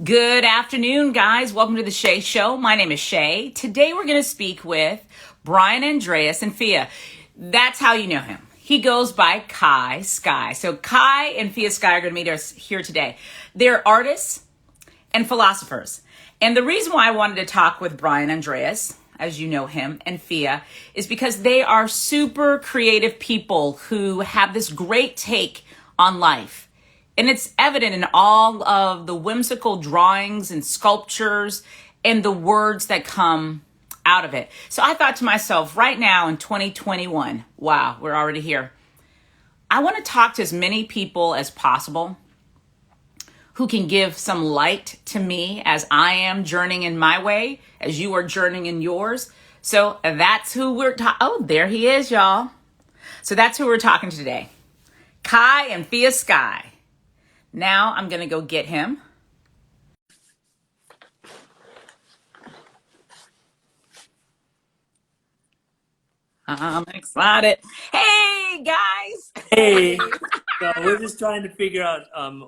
Good afternoon, guys. Welcome to the Shay Show. My name is Shay. Today we're going to speak with Brian, Andreas, and Fia. That's how you know him. He goes by Skye. So Kai and Fia Skye are going to meet us here today. They're artists and philosophers. And the reason why I wanted to talk with Brian Andreas, as you know him, and Fia, is because they are super creative people who have this great take on life. And it's evident in all of the whimsical drawings and sculptures and the words that come out of it. So I thought to myself, right now in 2021, wow, we're already here. I want to talk to as many people as possible who can give some light to me as I am journeying in my way, as you are journeying in yours. So that's who we're oh, there he is, y'all. So that's who we're talking to today. Kai and Fia Skye. Now I'm going to go get him. I'm excited. Hey, guys. Hey, so we're just trying to figure out how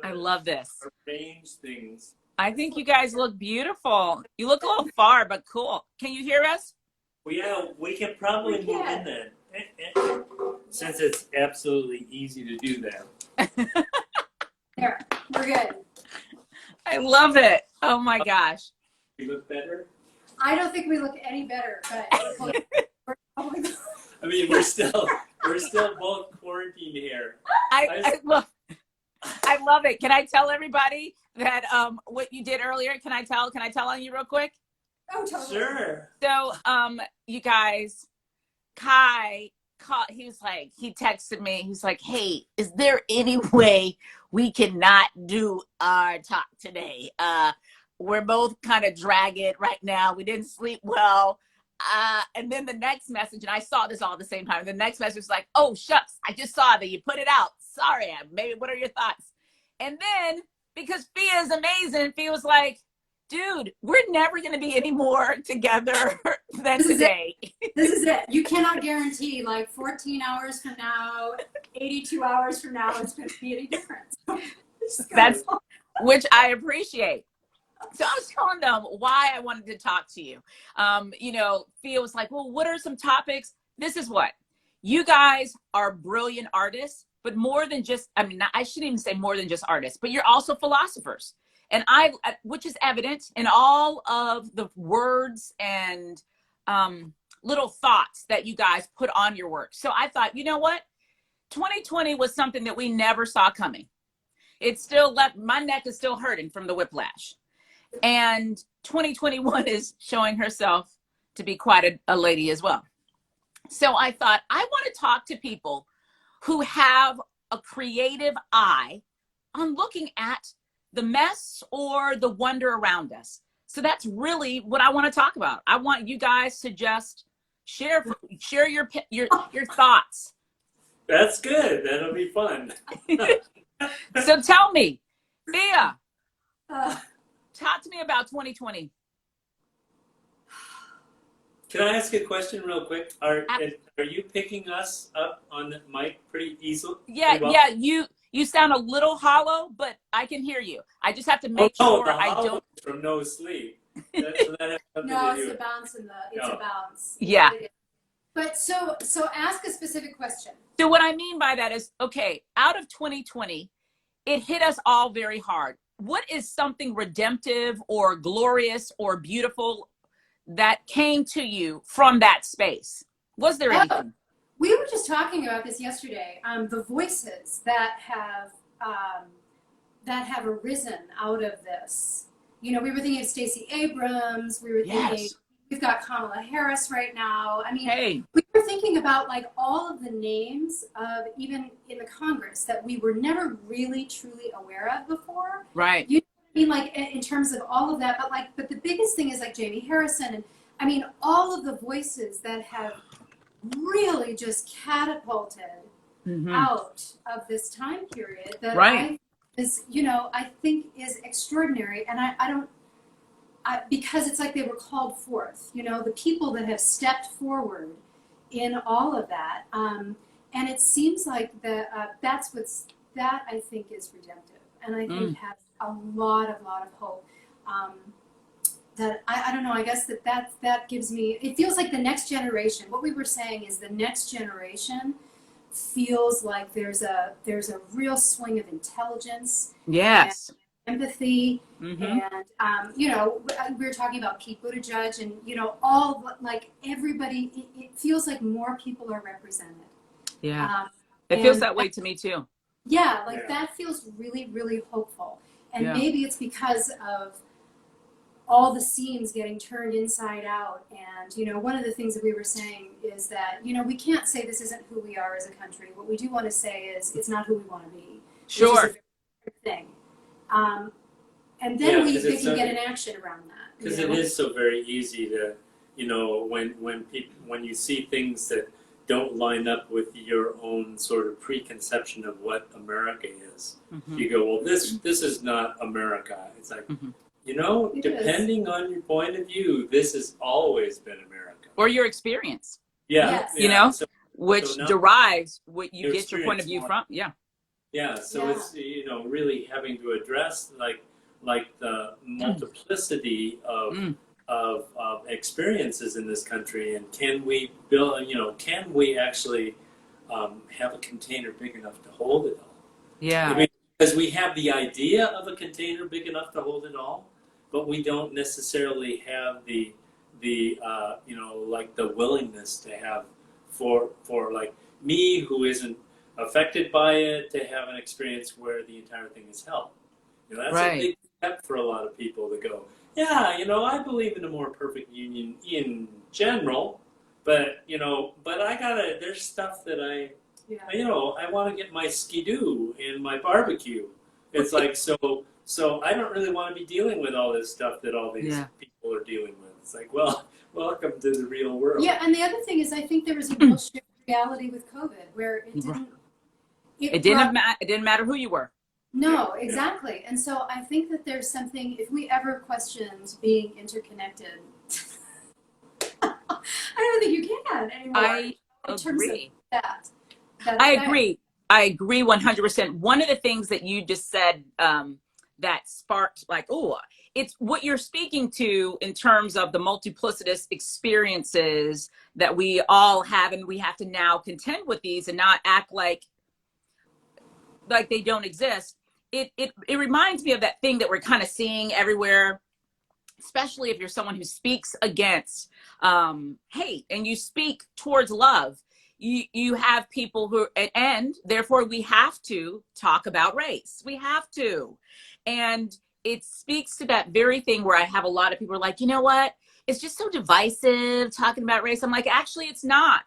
I to love this. arrange things. I think you guys look beautiful. You look a little far, but cool. Can you hear us? Well, yeah, we can probably move in then, since it's absolutely easy to do that. There, we're good. I love it. Oh my gosh. You look better. I don't think we look any better, but oh my God. I mean, we're still both quarantined here. I love it. Can I tell everybody that what you did earlier? Can I tell on you real quick? Oh, totally. Sure. So you guys, Kai called, he texted me, he's like, hey, is there any way we cannot do our talk today? We're both kind of dragging right now. We didn't sleep well. And then the next message, and I saw this all at the same time. The next message was like, oh, shucks, I just saw that you put it out. Sorry, maybe what are your thoughts? And then because Fia is amazing, Fia was like, dude, we're never going to be any more together than today. This is it. You cannot guarantee like 14 hours from now, 82 hours from now, it's going to be any difference. That's which I appreciate. So I was telling them why I wanted to talk to you. Fia was like, well, what are some topics? This is what you guys are brilliant artists, but more than just, I shouldn't even say more than just artists, but you're also philosophers. And which is evident in all of the words and little thoughts that you guys put on your work. So I thought, you know what? 2020 was something that we never saw coming. It still left, my neck is still hurting from the whiplash. And 2021 is showing herself to be quite a lady as well. So I thought I want to talk to people who have a creative eye on looking at the mess or the wonder around us. So that's really what I want to talk about. I want you guys to just share your thoughts. That's good. That'll be fun. So tell me, Fia, talk to me about 2020. Can I ask a question real quick? Are you picking us up on the mic pretty easily? Yeah, well? yeah. You sound a little hollow, but I can hear you. I just have to make sure I don't. From no sleep. That has something No, to it's do. a bounce it's a bounce. Yeah. But so ask a specific question. So what I mean by that is, okay, out of 2020, it hit us all very hard. What is something redemptive or glorious or beautiful that came to you from that space? Was there anything? We were just talking about this yesterday. The voices that have arisen out of this. You know, we were thinking of Stacey Abrams. We were thinking we've got Kamala Harris right now. I mean, we were thinking about like all of the names of even in the Congress that we were never really truly aware of before. Right. You know what I mean, like in terms of all of that, but the biggest thing is like Jamie Harrison, and I mean all of the voices that have really just catapulted out of this time period that I think is extraordinary. And because it's like they were called forth, you know, the people that have stepped forward in all of that. And it seems like that I think is redemptive. And I think has a lot of hope. That I don't know, I guess that gives me, it feels like the next generation, what we were saying is the next generation feels like there's a real swing of intelligence, Yes. and empathy, Mm-hmm. and you know, we were talking about Pete Buttigieg, and you know, all like everybody, it feels like more people are represented. Yeah. It feels that way to me too. Yeah, like that feels really, really hopeful. And maybe it's because of all the seams getting turned inside out. And, you know, one of the things that we were saying is that, you know, we can't say this isn't who we are as a country. What we do want to say is it's not who we want to be. Sure. Which is a thing. And then we can get an action around that. Because it is so very easy to, you know, when you see things that don't line up with your own sort of preconception of what America is, you go, well, this is not America. It's like, you know, depending on your point of view, this has always been America. Or your experience. Yeah. Yes. You know, so which now derives what you your get your point of view from. Yeah. Yeah, so it's, you know, really having to address like the multiplicity of experiences in this country, and can we build, you know, can we actually have a container big enough to hold it all? Yeah. I mean, because we have the idea of a container big enough to hold it all, but we don't necessarily have the you know, like the willingness to have for like me, who isn't affected by it, to have an experience where the entire thing is held. You know, that's a big step for a lot of people to go, yeah, you know, I believe in a more perfect union in general, but, you know, but there's stuff that you know, I want to get my skidoo and my barbecue. It's like, so I don't really want to be dealing with all this stuff that all these people are dealing with. It's like, well, welcome to the real world. Yeah, and the other thing is, I think there was a real shift in reality with COVID, where it didn't matter who you were. No, exactly. And so I think that there's something, if we ever questioned being interconnected, I don't think you can anymore. I in terms agree. Of that. I agree. I agree 100%. One of the things that you just said that sparked like, oh, it's what you're speaking to in terms of the multiplicitous experiences that we all have, and we have to now contend with these and not act like they don't exist. It reminds me of that thing that we're kind of seeing everywhere, especially if you're someone who speaks against hate and you speak towards love. You have people who, and therefore we have to talk about race. We have to. And it speaks to that very thing where I have a lot of people are like, you know what? It's just so divisive talking about race. I'm like, actually, it's not.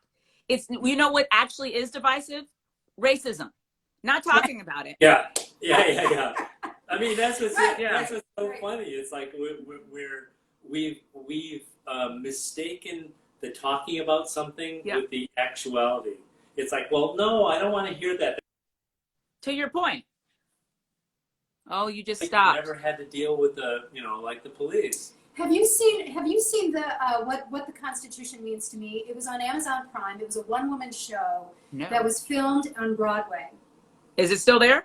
You know what actually is divisive? Racism. Not talking about it. Yeah. I mean, that's what's so funny. It's like we've mistaken the talking about something with the actuality. It's like, well, no, I don't want to hear that. To your point. Oh, you just like stopped. You never had to deal with the, you know, like the police. Have you seen the what the Constitution means to me? It was on Amazon Prime. It was a one-woman show that was filmed on Broadway. Is it still there?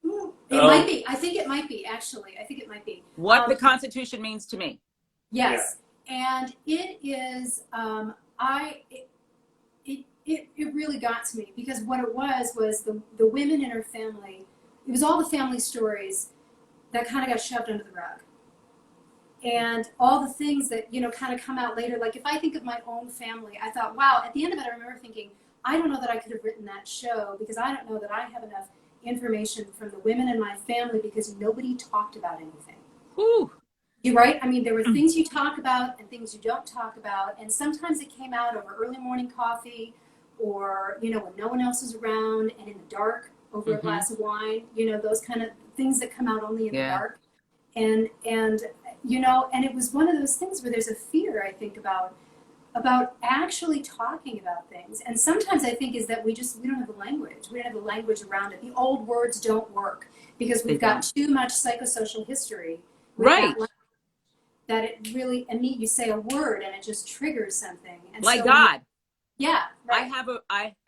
It might be. I think it might be, actually. I think it might be. What the Constitution means to me. Yes. Yeah. And it is, it really got to me, because what it was the women in her family, it was all the family stories that kind of got shoved under the rug. And all the things that, you know, kind of come out later. Like, if I think of my own family, I thought, wow, at the end of it, I remember thinking, I don't know that I could have written that show, because I don't know that I have enough information from the women in my family, because nobody talked about anything. Ooh. You're right. I mean, there were things you talk about and things you don't talk about. And sometimes it came out over early morning coffee, or, you know, when no one else is around, and in the dark over a glass of wine, you know, those kind of things that come out only in the dark. And, you know, and it was one of those things where there's a fear, I think, about actually talking about things. And sometimes I think is that we don't have the language. We don't have the language around it. The old words don't work, because we've got too much psychosocial history. Right. That it really, and you say a word and it just triggers something. And like so God. Yeah, right.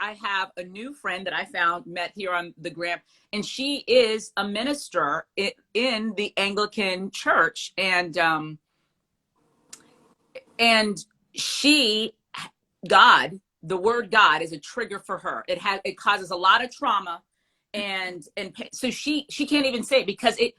I have a new friend that I met here on the gram, and she is a minister in the Anglican church, and she God, the word God is a trigger for her. It causes a lot of trauma, and so she can't even say it because it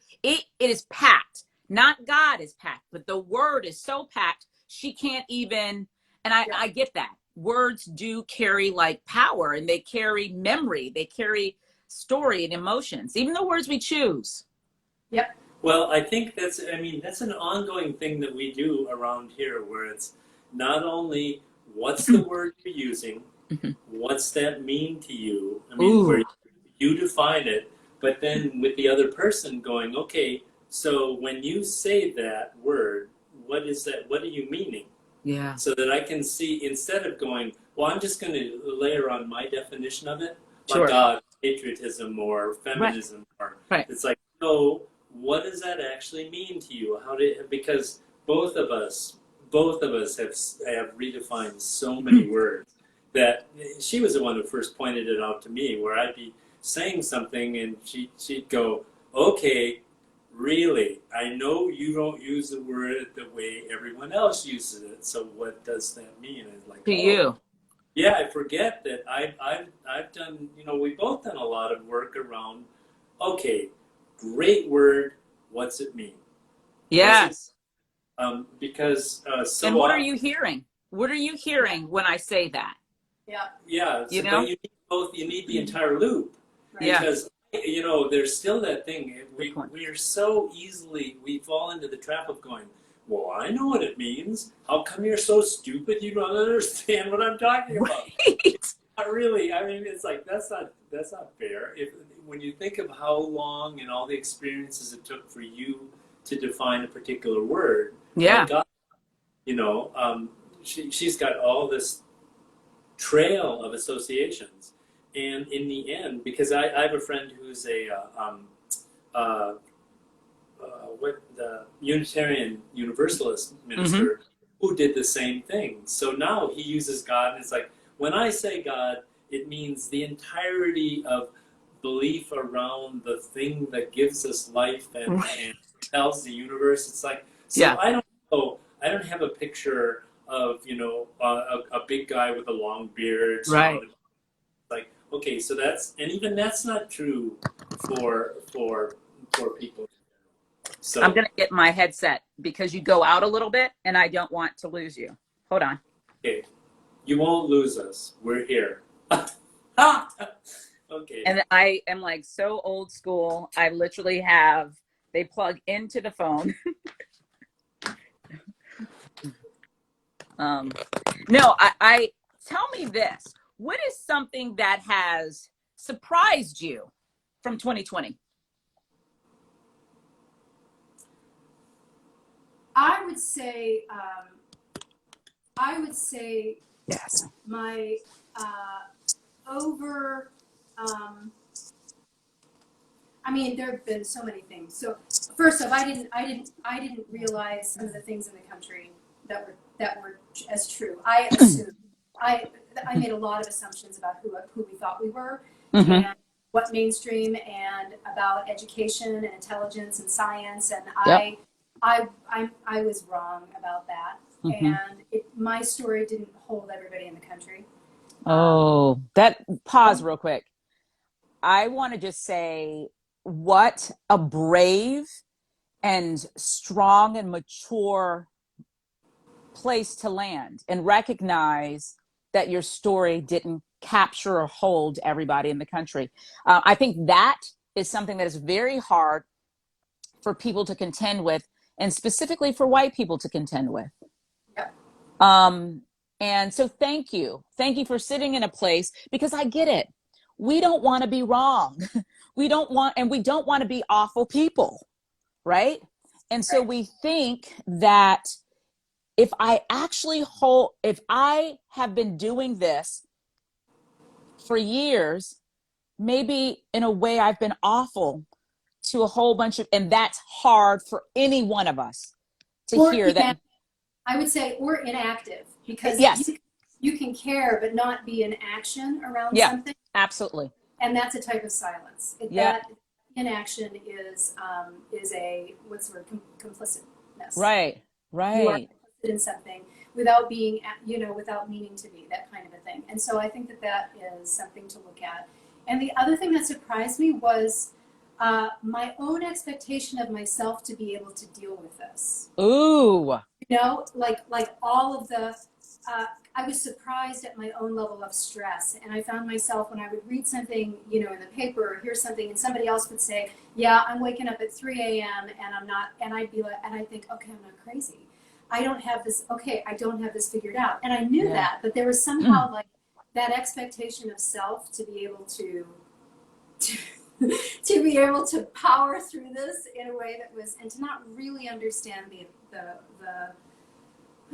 is packed. Not God is packed, but the word is so packed she can't even. And I get that words do carry like power, and they carry memory, they carry story and emotions, even the words we choose. Yep. Well, I think that's an ongoing thing that we do around here where it's not only what's the word you're using, what's that mean to you? I mean, where Ooh, you define it, but then with the other person going, okay, so when you say that word, what is that? What are you meaning? yeah, So that I can see, instead of going, well, I'm just going to layer on my definition of it, like sure, patriotism or right, feminism, or right. it's like, no, what does that actually mean to you? Because both of us have redefined so many words that she was the one who first pointed it out to me, where I'd be saying something and she'd go, okay, really, I know you don't use the word the way everyone else uses it. So what does that mean? And it's like, To oh, you, yeah, I forget that I've done. We've both done a lot of work around. Okay, great word. What's it mean? What's it? yes. Because And so what are often, you hearing? What are you hearing when I say that? Yeah. yeah. You But know? you need both. You need the entire loop. Right. Yeah. Because there's still that thing. Good point. We are so easily we fall into the trap of going, well, I know what it means. How come you're so stupid you don't understand what I'm talking about? Right. Not really. I mean, it's like that's not fair. If when you think of how long and all the experiences it took for you to define a particular word, like Yeah. God, she's got all this trail of associations. And in the end, because I have a friend who's a uh, the Unitarian Universalist Mm-hmm. minister who did the same thing. So now he uses God, and it's like when I say God, it means the entirety of belief around the thing that gives us life Right. and tells the universe. It's like so Yeah. I don't know. I don't have a picture of a big guy with a long beard Right. surrounded like okay, so that's not true for people. I'm So gonna get my headset because you go out a little bit and I don't want to lose you. Hold on. okay, you won't lose us. We're here. Okay. And I am like so old school. I literally have they plug into the phone. No, I tell me this. What is something that has surprised you from 2020? I would say, I would say Yes. my over. I mean, there have been so many things. So first off, I didn't realize some of the things in the country that were as true. I assumed. I made a lot of assumptions about who we thought we were, Mm-hmm. and what mainstream, and about education and intelligence and science, and Yep. I was wrong about that. Mm-hmm. And my story didn't hold everybody in the country. Oh, that pause real quick. I want to just say what a brave and strong and mature place to land and recognize that your story didn't capture or hold everybody in the country. I think that is something that is very hard for people to contend with, and specifically for white people to contend with. Yep. And so thank you. Thank you for sitting in a place because I get it. We don't want to be wrong. We don't want to be awful people, right? And so Right. we think that if I have been doing this for years, maybe in a way I've been awful to a whole bunch of, and that's hard for any one of us to Or hear that. I would say, or inactive, because Yes. you can care but not be in action around Yeah, something, absolutely. and that's a type of silence. Yeah, That inaction is a, what's the word, complicitness. right, You are right. complicit in something without being, without meaning to be, that kind of a thing. And so I think that that is something to look at. And the other thing that surprised me was my own expectation of myself to be able to deal with this. Ooh, Like all of the, I was surprised at my own level of stress. And I found myself when I would read something, in the paper or hear something, and somebody else would say, yeah, I'm waking up at 3 a.m. and I'm not, and I'd be like, and I think, okay, I'm not crazy. I don't have this, okay, I don't have this figured out. And I knew yeah. that, but there was somehow like that expectation of self to be able to, to be able to power through this in a way that was, and to not really understand the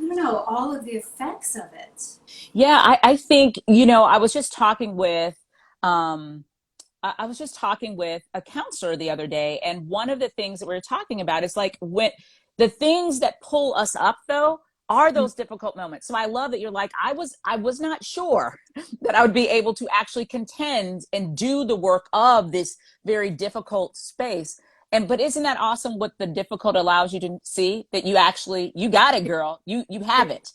I don't know, all of the effects of it. Yeah, I think, I was just talking with, um, I was just talking with a counselor the other day, and one of the things that we were talking about is like when the things that pull us up though are those difficult moments. So I love that you're like, I was not sure that I would be able to actually contend and do the work of this very difficult space. And but isn't that awesome what the difficult allows you to see that you got it, girl. You have it.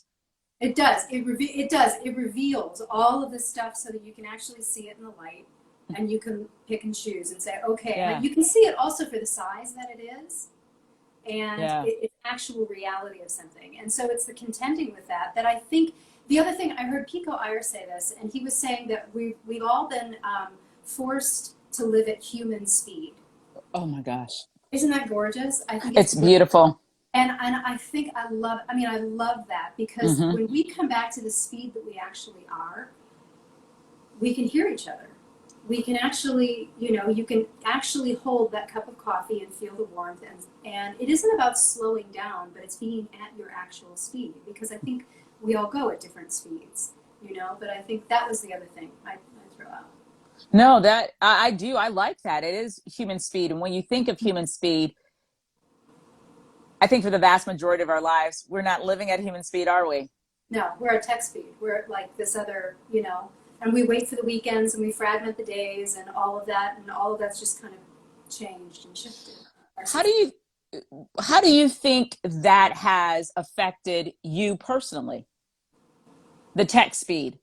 It does. It does. It reveals all of this stuff so that you can actually see it in the light, and you can pick and choose and say, okay. Yeah. And you can see it also for the size that it is, and Yeah. it's actual reality of something. And so it's the contending with that I think. The other thing, I heard Pico Iyer say this, and he was saying that we've all been forced to live at human speed. Oh my gosh. Isn't that gorgeous? I think it's It's brilliant. beautiful. And I think I love that, because Mm-hmm. when we come back to the speed that we actually are, we can hear each other. We can actually, you can actually hold that cup of coffee and feel the warmth. And it isn't about slowing down, but it's being at your actual speed, because I think we all go at different speeds, but I think that was the other thing I throw out. No, that I do. I like that. It is human speed. And when you think of human speed, I think for the vast majority of our lives, we're not living at human speed, are we? No, we're at tech speed. We're at like this other, and we wait for the weekends and we fragment the days and all of that, and all of that's just kind of changed and shifted. How do you how do you think that has affected you personally? The tech speed.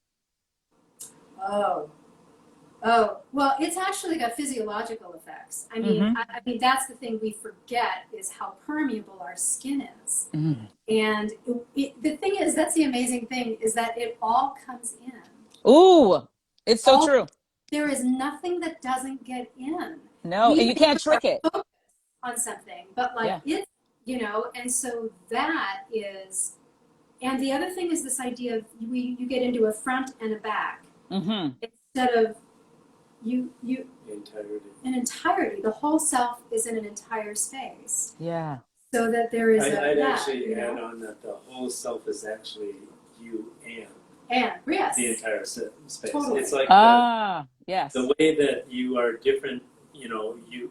Oh, well, it's actually got physiological effects. I mean, Mm-hmm. I mean that's the thing we forget, is how permeable our skin is. Mm. And the thing is, that's the amazing thing, is that it all comes in. Ooh, it's so All true. There is nothing that doesn't get in. No, We and you think can't trick it. we're focused on something, but like Yeah. it's, and so that is, and the other thing is this idea of you get into a front and a back Mm-hmm. instead of you Entirety. an entirety. The whole self is in an entire space, Yeah. so that there is I'd that, actually add on that the whole self is actually you and and yes, the entire space. Totally. It's like Ah, yes. the way that you are different.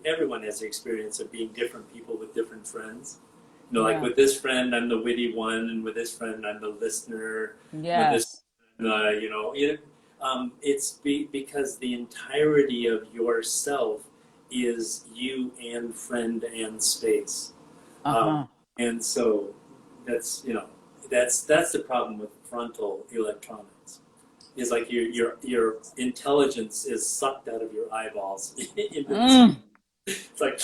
Everyone has the experience of being different people with different friends. Like Yeah. with this friend, I'm the witty one, and with this friend, I'm the listener. With this, Yes. because the entirety of yourself is you and friend and space. Uh-huh. And so that's the problem with frontal electronics. Is like your intelligence is sucked out of your eyeballs. Mm. It's like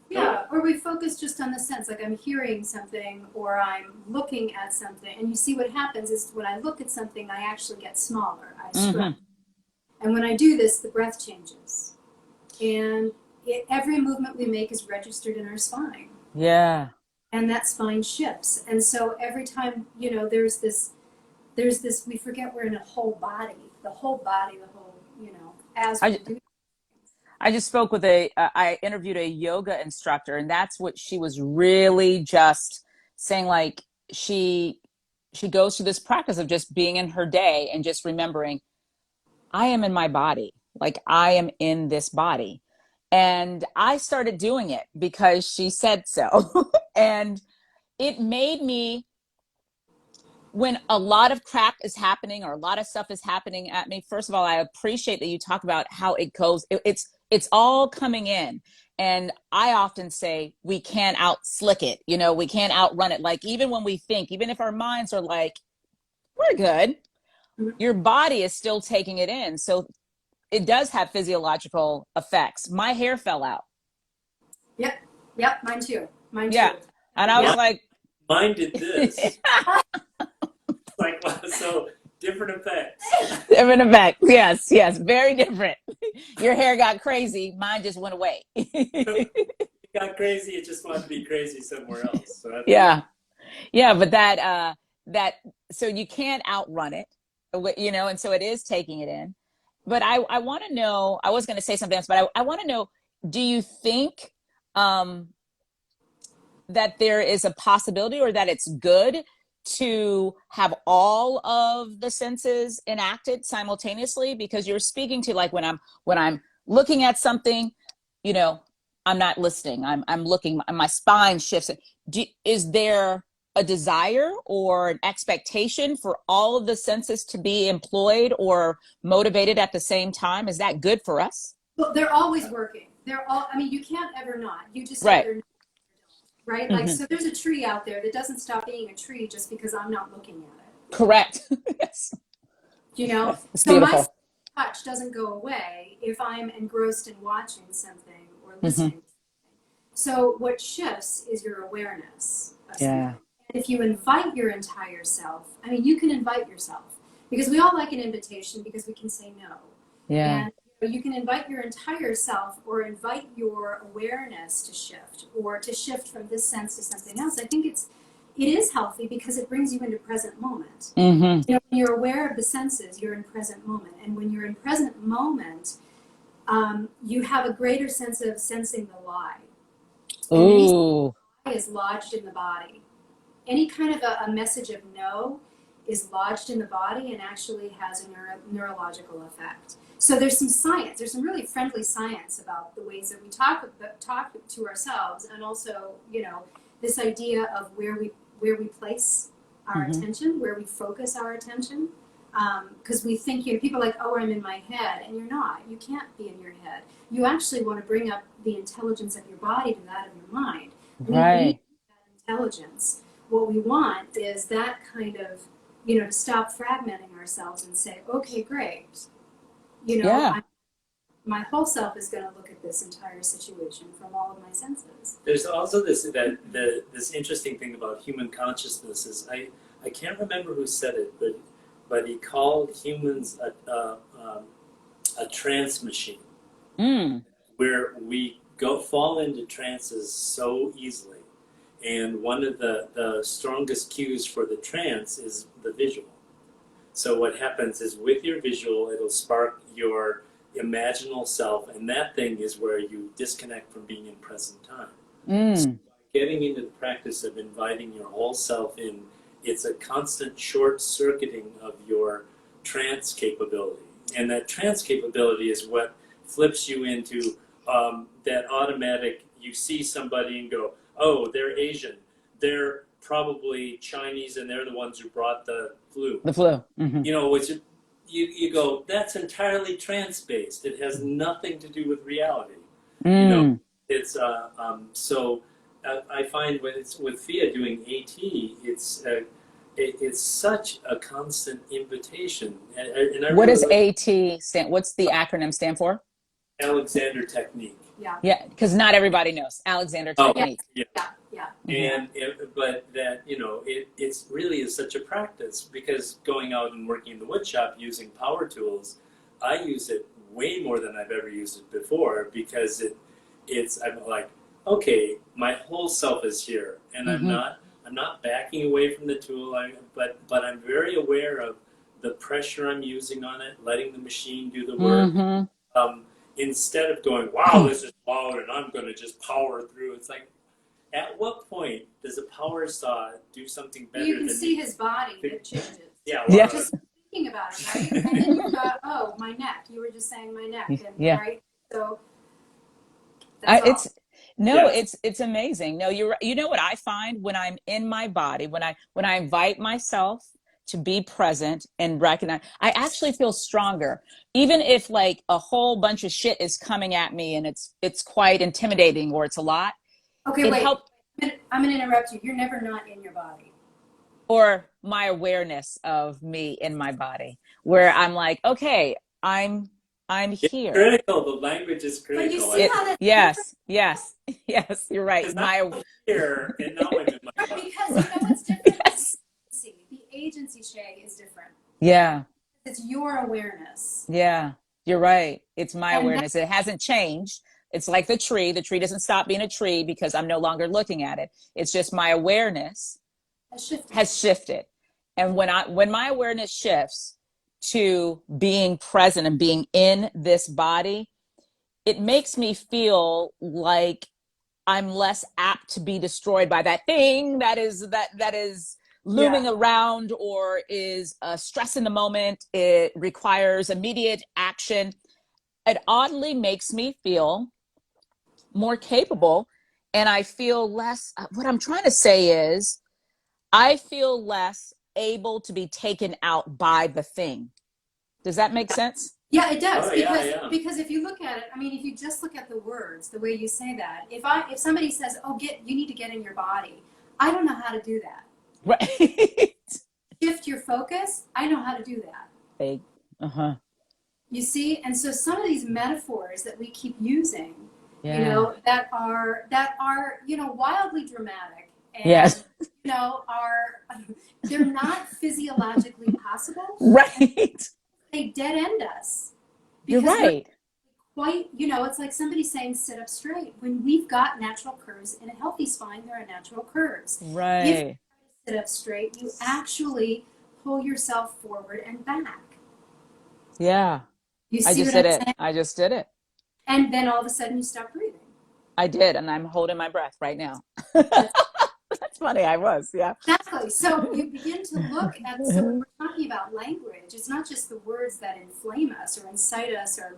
yeah. Or we focus just on the sense, like I'm hearing something or I'm looking at something, and you see what happens is when I look at something, I actually get smaller. I stretch, Mm-hmm. and when I do this, the breath changes, and every movement we make is registered in our spine. Yeah. And that spine shifts. And so every time, there's this, we forget we're in a whole body, the whole body, as we I do. I just spoke with I interviewed a yoga instructor, and that's what she was really just saying. Like she goes through this practice of just being in her day and just remembering, I am in my body. Like I am in this body. And I started doing it because she said so. And it made me when a lot of crap is happening or a lot of stuff is happening at me, first of all, I appreciate that you talk about how it goes. It's all coming in. And I often say we can't out slick it. You know, we can't outrun it. Like even when we think, even if our minds are like, we're good, your body is still taking it in. So it does have physiological effects. My hair fell out. Yep. Yep. Mine too. Mine Yeah. too. And I was Yep. like, Mine did this. Like, wow, so different effects. different effect. Yes, yes, very different. Your hair got crazy. Mine just went away. It got crazy. It just wanted to be crazy somewhere else. So that's Yeah. Yeah, but that so you can't outrun it, you know, and so it is taking it in. But I want to know, I was going to say something else, but I want to know, do you think um that there is a possibility or that it's good to have all of the senses enacted simultaneously? Because you're speaking to like when I'm looking at something, you know, I'm not listening, I'm looking, my spine shifts. Is there a desire or an expectation for all of the senses to be employed or motivated at the same time? Is that good for us? Well, they're always working. They're all, I mean, you can't ever not. You just Right. either, right? Like, Mm-hmm. so there's a tree out there that doesn't stop being a tree just because I'm not looking at it. Correct. Yes. You know? It's So my beautiful. touch doesn't go away if I'm engrossed in watching something or Mm-hmm. listening. So what shifts is your awareness of something. Yeah. And if you invite your entire self, I mean, you can invite yourself because we all like an invitation because we can say no. Yeah. And you can invite your entire self or invite your awareness to shift or to shift from this sense to something else. I think it is healthy because it brings you into present moment. Mm-hmm. You know, when you're aware of the senses, you're in present moment. And when you're in present moment, you have a greater sense of sensing the lie. And any Ooh. lie is lodged in the body. Any kind of a message of no is lodged in the body and actually has a neurological effect. So there's some science, there's some really friendly science about the ways that we talk to ourselves, and also, you know, this idea of where we place our Mm-hmm. attention, where we focus our attention. Because we think, you know, people are like, oh, I'm in my head, and you're not. You can't be in your head. You actually want to bring up the intelligence of your body to that of your mind. We need Right. that intelligence. What we want is that kind of, you know, to stop fragmenting ourselves and say, okay, great. You know, Yeah. my whole self is going to look at this entire situation from all of my senses. There's also this interesting thing about human consciousness is I can't remember who said it, but he called humans a trance machine, Mm. where we fall into trances so easily. And one of the strongest cues for the trance is the visual. So what happens is with your visual, it'll spark your imaginal self, and that thing is where you disconnect from being in present time. So Mm. getting into the practice of inviting your whole self in, it's a constant short-circuiting of your trance capability. And that trance capability is what flips you into that automatic, you see somebody and go, oh, they're Asian. They're probably Chinese and they're the ones who brought the flu. The flu. Mm-hmm. You know, which you go, that's entirely trance-based. It has nothing to do with reality. You know, Mm. it's so I find when it's with Fia doing AT, it's such a constant invitation. And I What really does like AT stand? What's the acronym stand for? Alexander technique. Yeah. Yeah, because not everybody knows Alexander Oh, technique. yeah. Yeah. And but that, you know, it's really is such a practice, because going out and working in the wood shop using power tools, I use it way more than I've ever used it before, because I'm like, okay, my whole self is here, and Mm-hmm. I'm not backing away from the tool. But I'm very aware of the pressure I'm using on it, letting the machine do the work. Mm-hmm. Instead of going, wow, this is loud, and I'm going to just power through. It's like, at what point does a power saw do something better You can than see his body that changes. Yeah, Yeah. Just thinking about it, right? And then you've got, oh, my neck. You were just saying my neck, and Yeah. right. So that's all. It's no, Yeah. it's amazing. No, you know what I find when I'm in my body, when I invite myself to be present and recognize. I actually feel stronger, even if like a whole bunch of shit is coming at me and it's quite intimidating or it's a lot. Okay, It wait. helped. I'm going to interrupt you. You're never not in your body. Or my awareness of me in my body, where I'm like, okay, I'm It's here. critical. The language is But you critical. see how that's different? Yes, yes, yes. You're right. Because I'm here and now I'm in my Right, body. because you know what's different? Yes. The agency, Shay, is different. Yeah, It's your awareness. yeah. You're right. It's my And that, awareness. It hasn't changed. It's like the tree. The tree doesn't stop being a tree because I'm no longer looking at it. It's just my awareness has shifted. has shifted. And when my awareness shifts to being present and being in this body, it makes me feel like I'm less apt to be destroyed by that thing that is looming Yeah. around or is a stress in the moment. It requires immediate action. It oddly makes me feel more capable, and I feel less. What I'm trying to say is, I feel less able to be taken out by the thing. Does that make sense? Yeah, it does. Oh, yeah, because yeah. because if you look at it, I mean, if you just look at the words, the way you say that, if somebody says, "Oh, you need to get in your body," I don't know how to do that. Right. Shift your focus. I know how to do that. They, uh-huh. You see, and so some of these metaphors that we keep using, Yeah. you know, that are wildly dramatic and Yes. are they're not physiologically possible. Right. They dead end us You're because we're right. quite, it's like somebody saying sit up straight. When we've got natural curves in a healthy spine, there are natural curves. If you Right. sit up straight, you actually pull yourself forward and back. Yeah. You I see just what did I'm it. saying? I just did it. And then all of a sudden you stop breathing. I did. And I'm holding my breath right now. That's That's funny. I was. Yeah. exactly. So you begin to look at, so when we're talking about language, it's not just the words that inflame us or incite us or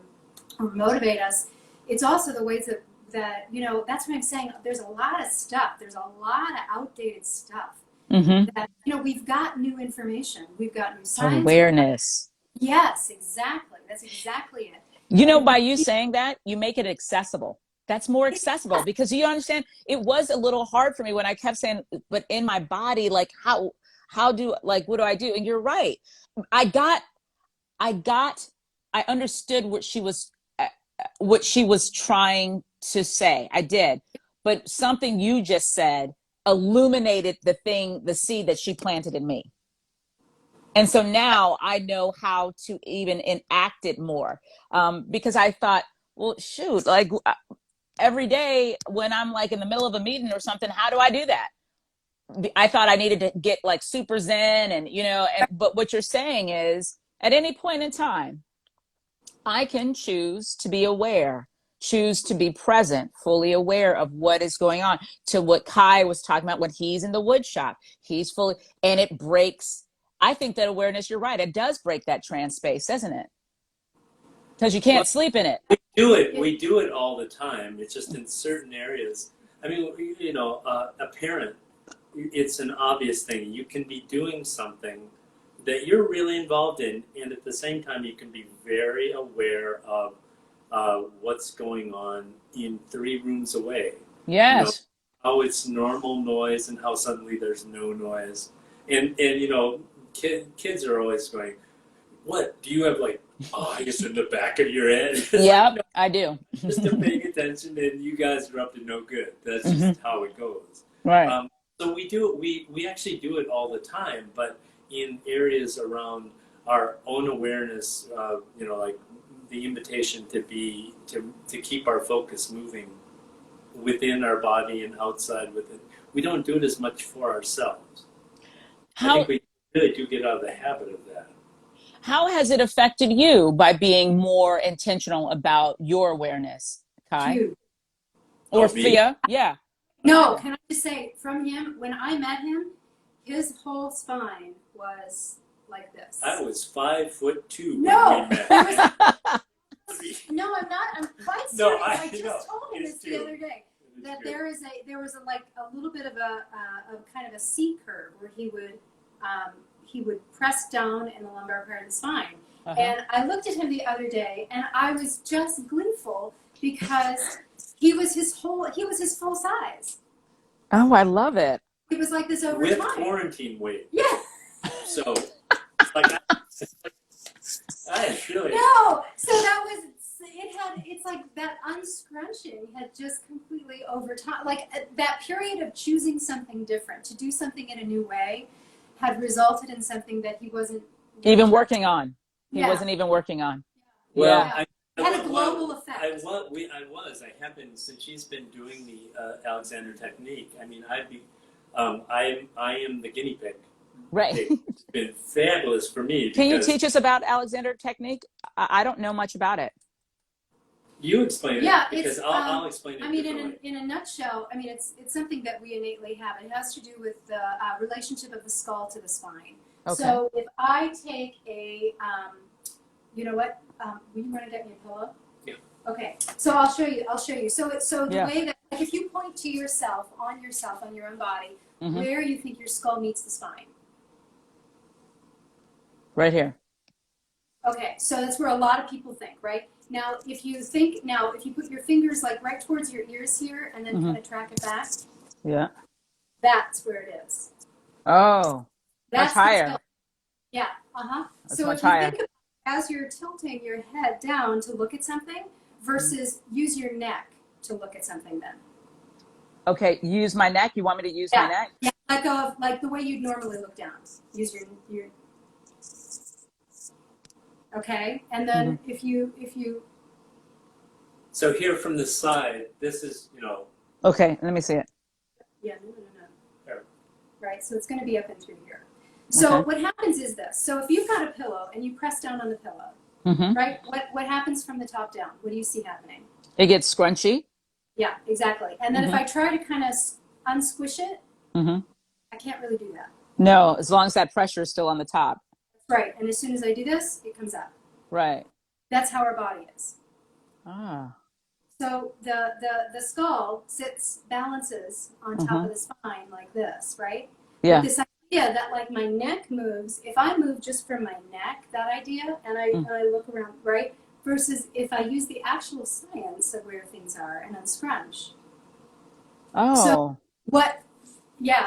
motivate us. It's also the ways that that's what I'm saying. There's a lot of stuff. There's a lot of outdated stuff Mm-hmm. that, we've got new information. We've got new science. Awareness. Yes, exactly. That's exactly it. And By you saying that, you make it accessible. That's more accessible because you understand it was a little hard for me when I kept saying, but in my body, like what do I do? And you're right. I got, I understood what she was trying to say. I did. But something you just said illuminated the seed that she planted in me. And so now I know how to even enact it more, because I thought, well, shoot, like every day when I'm like in the middle of a meeting or something, how do I do that? I thought I needed to get like super zen but what you're saying is at any point in time, I can choose to be aware, choose to be present, fully aware of what is going on. To what Kai was talking about when he's in the wood shop, he's fully, and it breaks. I think that awareness, you're right, it does break that trance space, doesn't it? Because you can't sleep in it. We do it all the time. It's just in certain areas. I mean, a parent, it's an obvious thing. You can be doing something that you're really involved in, and at the same time, you can be very aware of what's going on in 3 rooms away. Yes. How it's normal noise and how suddenly there's no noise. And kids are always going, what, do you have like eyes in the back of your head? Yep, I do. Just to paying attention, and you guys are up to no good. That's just how it goes. Right. So we actually do it all the time, but in areas around our own awareness, like the invitation to keep our focus moving within our body and outside with it. We don't do it as much for ourselves. I think we really do get out of the habit of that. How has it affected you by being more intentional about your awareness, Kai? Huge. Or Thea? Yeah. No, can I just say, from him, when I met him, his whole spine was like this. I was 5'2" No, when we met. no, I'm not. I'm quite serious. No, I just told him this the other day that there was a little bit of a kind of a C curve where would press down in the lumbar part of the spine. Uh-huh. And I looked at him the other day, and I was just gleeful because he was his full size. Oh, I love it. It was like this over With time. quarantine weight. Yeah. So, like, I really. No. So that was it's like that unscrunching had just completely over time, like that period of choosing something different, to do something in a new way, had resulted in something that he wasn't Even working on. He Yeah. wasn't even working on. Well, Yeah. It had a global effect. I have been, since she's been doing the Alexander technique. I mean, I am the guinea pig. Right. It's been fabulous for me. Can you teach us about Alexander technique? I don't know much about it. You explain it. Yeah, because it's, I'll explain it. I mean, differently. in a nutshell, I mean, it's something that we innately have. It has to do with the relationship of the skull to the spine. Okay. So if I take a, you know what? Will you want to get me a pillow? Yeah. Okay. So I'll show you. So the Yeah. way that, like, if you point to yourself on your own body, Mhm. where you think your skull meets the spine. Right here. Okay, so that's where a lot of people think, right? Now, if you put your fingers like right towards your ears here and then kind of track it back, Yeah. that's where it is. Oh, That's much higher. the skull. Yeah, That's So much if you higher. think about as you're tilting your head down to look at something versus use your neck to look at something then. Okay, use my neck. You want me to use my neck? Yeah, like the way you'd normally look down. Use your okay, and then if you So here from the side, this is, Okay, let me see it. yeah, no. There. Right, so it's going to be up and through here. So Okay. what happens is this. So if you've got a pillow and you press down on the pillow, Mm-hmm. right? What happens from the top down? What do you see happening? It gets scrunchy. Yeah, exactly. And then if I try to kind of unsquish it, Mm-hmm. I can't really do that. No, as long as that pressure is still on the top. Right, and as soon as I do this, it comes up. Right. That's how our body is. Ah. So the skull balances on top of the spine like this, right? Yeah. But this idea that like my neck moves, if I move just from my neck, that idea, and I look around, right? Versus if I use the actual science of where things are and unscrunch. Oh.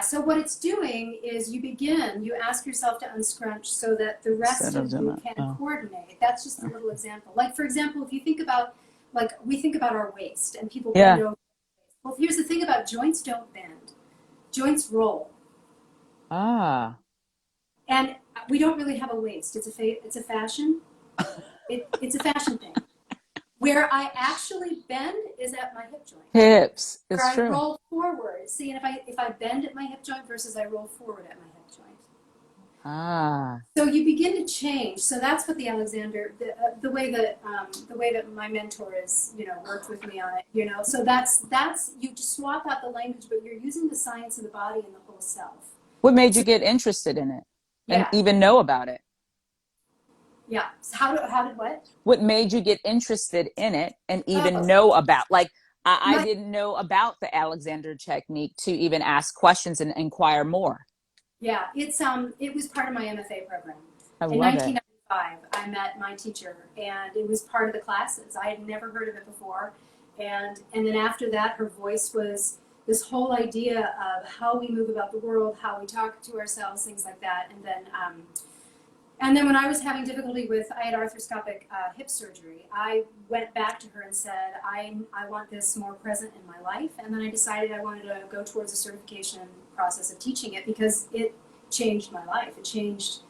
So what it's doing is you ask yourself to unscrunch so that the rest of you can coordinate. That's just a little example. Like, for example, if you think about, like, we think about our waist and people bend over. Well, here's the thing about joints don't bend. Joints roll. Ah. And we don't really have a waist. It's a fashion. It's a fashion thing. Where I actually bend is at my hip joint. Hips. It's where true. I roll forward. See, and if I bend at my hip joint versus I roll forward at my hip joint. Ah. So you begin to change. So that's what the Alexander, the way that my mentor is, worked with me on it. So that's you just swap out the language, but you're using the science of the body and the whole self. What made you get interested in it and even know about it? Yeah. So how did what? What made you get interested in it and even know about? Like, I didn't know about the Alexander technique to even ask questions and inquire more. Yeah, it was part of my MFA program. In 1995, I met my teacher, and it was part of the classes. I had never heard of it before, and then after that, her voice was this whole idea of how we move about the world, how we talk to ourselves, things like that, and then when I was having difficulty I had arthroscopic hip surgery, I went back to her and said, I want this more present in my life. And then I decided I wanted to go towards a certification process of teaching it because it changed my life. It changed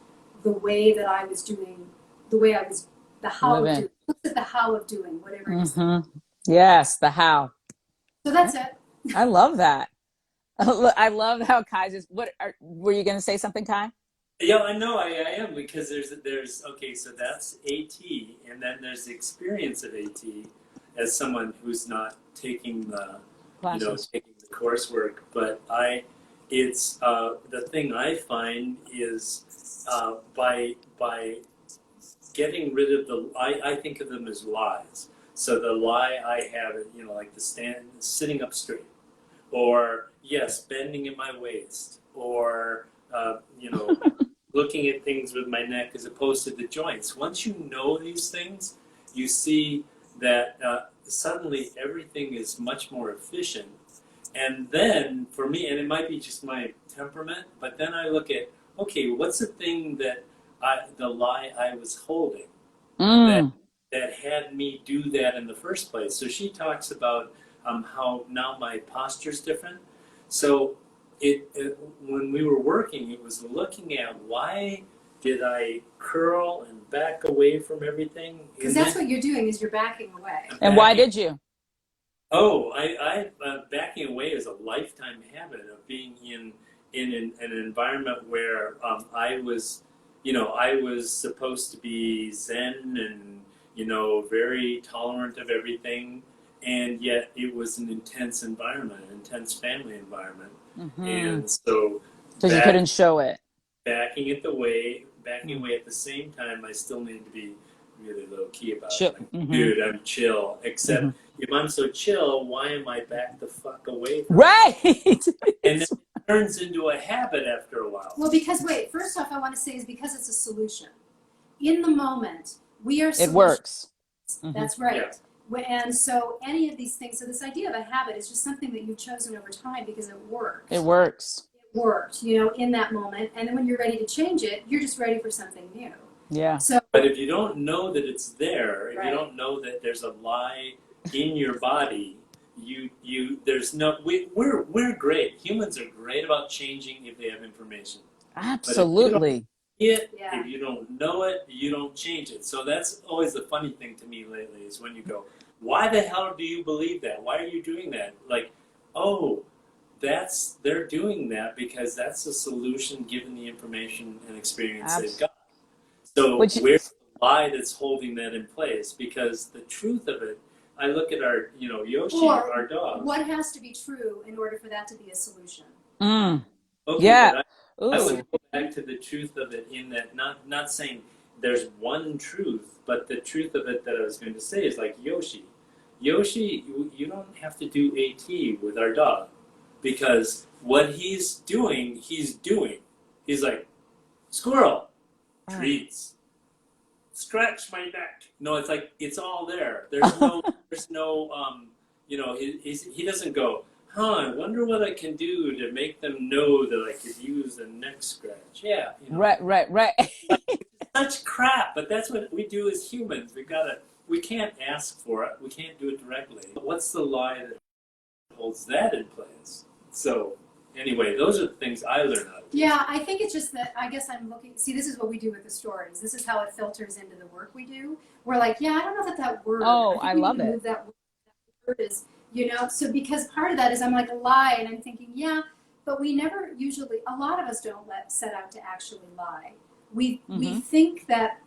the way that I was doing, the how of doing. Look at the how of doing, whatever it is. Yes, the how. So that's it. I love that. I love how Kai were you going to say something, Kai? Yeah, I know I am, because there's okay, so that's AT, and then there's the experience of AT as someone who's not taking the taking the coursework. But it's the thing I find is by getting rid of I think of them as lies. So the lie I have, like sitting up straight, or yes, bending in my waist, or looking at things with my neck as opposed to the joints. Once you know these things, you see that suddenly everything is much more efficient. And then for me, and it might be just my temperament, but then I look at, okay, what's the thing that the lie I was holding that had me do that in the first place? So she talks about how now my posture's different. So when we were working, it was looking at why did I curl and back away from everything? Because that's what you're doing, is you're backing away. And why did you? Oh, I backing away is a lifetime habit of being in an environment where I was supposed to be zen and very tolerant of everything, and yet it was an intense environment, an intense family environment, and so you couldn't show it. Backing away at the same time, I still need to be really low key about Chill. it. Like, dude, I'm chill. Except if I'm so chill, why am I back the fuck away from it? And it turns into a habit after a while. Well, because first off, I want to say is because it's a solution. In the moment, we are. It works. That's right. Yeah. And so any of these things, so this idea of a habit is just something that you've chosen over time because it works. It works. It worked, in that moment. And then when you're ready to change it, you're just ready for something new. Yeah. So, but if you don't know that it's there, if you don't know that there's a lie in your body, we're great. Humans are great about changing if they have information. Absolutely. If you don't know it, you don't change it. So that's always the funny thing to me lately is when you go, why the hell do you believe that? Why are you doing that? Like, oh, they're doing that because that's a solution given the information and experience they've got. So where's the lie that's holding that in place? Because the truth of it, I look at our, Yoshi, our dog. What has to be true in order for that to be a solution? Okay, yeah. I would go back to the truth of it in that, not saying there's one truth, but the truth of it that I was going to say is like Yoshi. Yoshi, you don't have to do AT with our dog because what he's doing. He's like, squirrel, treats, scratch my neck. No, it's like, it's all there. There's no, he doesn't go, I wonder what I can do to make them know that I could use a neck scratch. Yeah. Right. Such crap, but that's what we do as humans. We can't ask for it. We can't do it directly. What's the lie that holds that in place? So anyway, those are the things I learned out of it. Yeah, I think it's just that I guess I'm looking, see, this is what we do with the stories. This is how it filters into the work we do. We're like, I don't know that word. I love it. Move that word is, so because part of that is I'm like a lie and I'm thinking, but we never usually, a lot of us don't set out to actually lie. We think that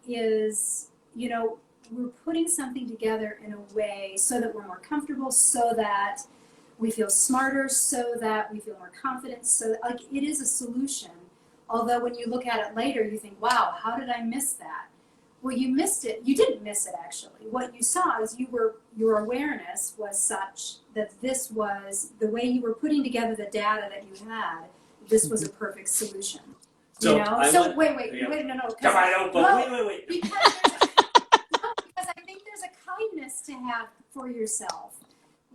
is, we're putting something together in a way so that we're more comfortable, so that we feel smarter, so that we feel more confident, so that, like, it is a solution. Although when you look at it later, you think, wow, how did I miss that? Well, you missed it. You didn't miss it, actually. What you saw is your awareness was such that this was, the way you were putting together the data that you had, this was a perfect solution. So, wait, no. Wait. Because I think there's a kindness to have for yourself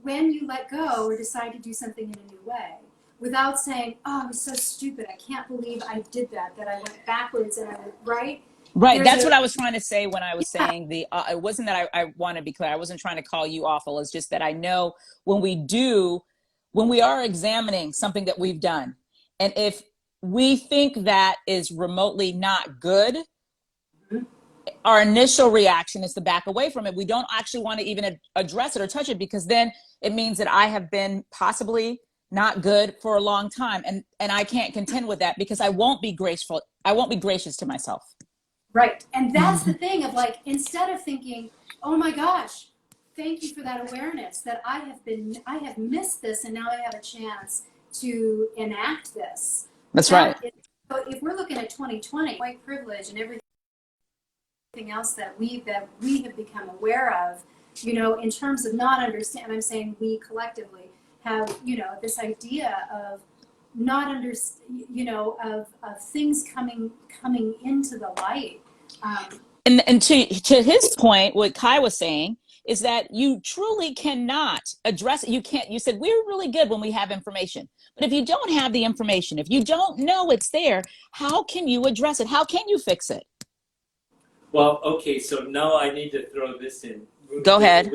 when you let go or decide to do something in a new way, without saying, oh, I was so stupid, I can't believe I did that I went backwards and I went right. Right. That's what I was trying to say when I was saying it wasn't that I want to be clear. I wasn't trying to call you awful. It's just that I know when we are examining something that we've done, and if we think that is remotely not good, our initial reaction is to back away from it. We don't actually want to even address it or touch it, because then it means that I have been possibly not good for a long time. And I can't contend with that because I won't be graceful. I won't be gracious to myself. Right. And that's the thing of, like, instead of thinking, oh my gosh, thank you for that awareness that I have missed this and now I have a chance to enact this. That's right. So if we're looking at 2020, white privilege and everything else that we have become aware of, in terms of not understand, I'm saying we collectively have, this idea of not under, of things coming into the light. And to his point, what Kai was saying is that you truly cannot address it. You can't. You said we're really good when we have information, but if you don't have the information, if you don't know it's there, how can you address it? How can you fix it? Well, okay, so now I need to throw this in. Go ahead.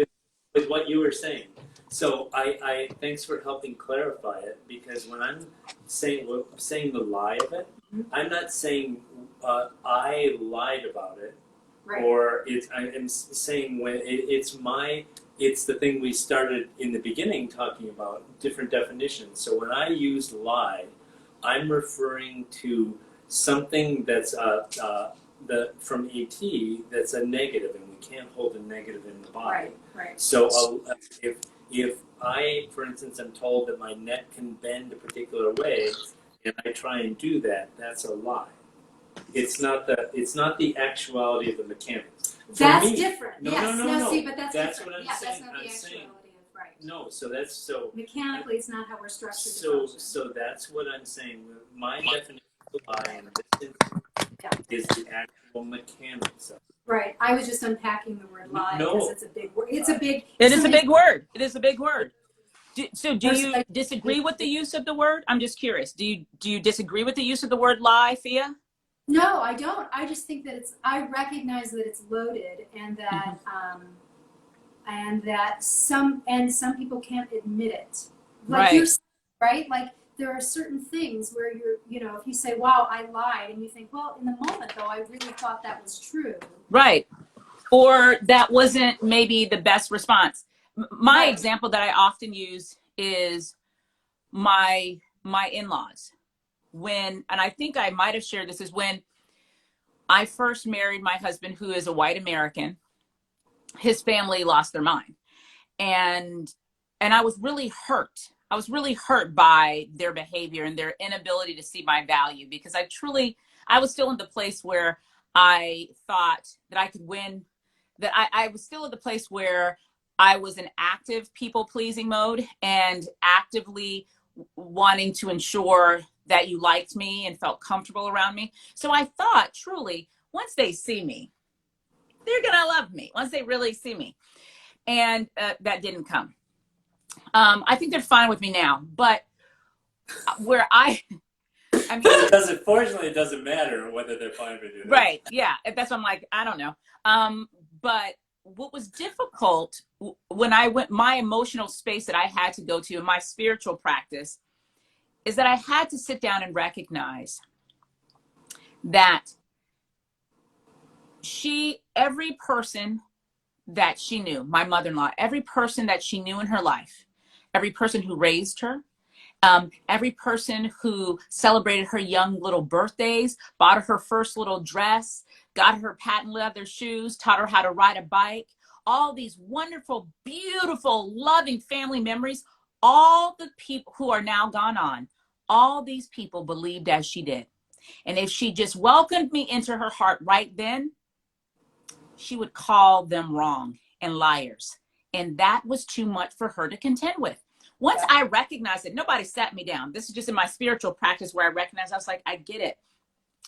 With what you were saying. So I thanks for helping clarify it, because when I'm saying the lie of it, I'm not saying I lied about it, Right. or I'm saying when it's the thing we started in the beginning talking about, different definitions. So when I used lie, I'm referring to something that's from ET that's a negative, and we can't hold a negative in the body. Right. So if I, for instance, am told that my neck can bend a particular way, and I try and do that, that's a lie. It's not the actuality of the mechanics. That's different. No, yes. no. See, but that's That's different. what I'm yeah, saying. that's not the actuality of right. No, so that's so. Mechanically, it's not how we're structured. So that's what I'm saying. My definition of lie in this instance is the actual mechanics of it. Right. I was just unpacking the word lie because it's a big word. It is a big word. It is a big word. So do you disagree with the use of the word? I'm just curious. Do you disagree with the use of the word lie, Fia? No, I don't. I just think that I recognize that it's loaded, and that some people can't admit it. Like you're right. Like there are certain things where if you say, "Wow, I lied," and you think, "Well, in the moment, though, I really thought that was true." Right. Or that wasn't maybe the best response. My example that I often use is my in-laws. And I think I might have shared this, is when I first married my husband, who is a white American. His family lost their mind. And I was really hurt. I was really hurt by their behavior and their inability to see my value, because I was still in the place where I thought that I could win, that I was still at the place where I was in active people pleasing mode and actively wanting to ensure that you liked me and felt comfortable around me. So I thought, truly, once they see me, they're going to love me, once they really see me. And that didn't come. I think they're fine with me now, but where I mean, Fortunately, it doesn't matter whether they're fine with you. Right. Yeah. That's what I'm like, I don't know. But what was difficult when I went, my emotional space that I had to go to in my spiritual practice, is that I had to sit down and recognize that every person that she knew, my mother-in-law, every person that she knew in her life, every person who raised her, every person who celebrated her young little birthdays, bought her first little dress, got her patent leather shoes, taught her how to ride a bike, all these wonderful, beautiful, loving family memories, all the people who are now gone on, all these people believed as she did. And if she just welcomed me into her heart right then, she would call them wrong and liars. And that was too much for her to contend with. Once I recognized it, nobody sat me down. This is just in my spiritual practice where I recognized, I was like, I get it.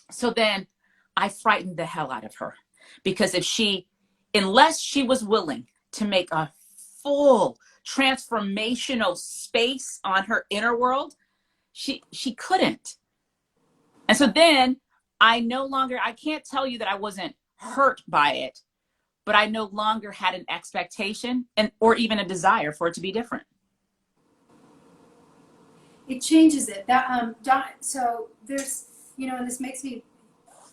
So then I frightened the hell out of her, because unless she was willing to make a full transformational space on her inner world, she couldn't. And so then I can't tell you that I wasn't hurt by it, but I no longer had an expectation or even a desire for it to be different. It changes it. So there's, and this makes me,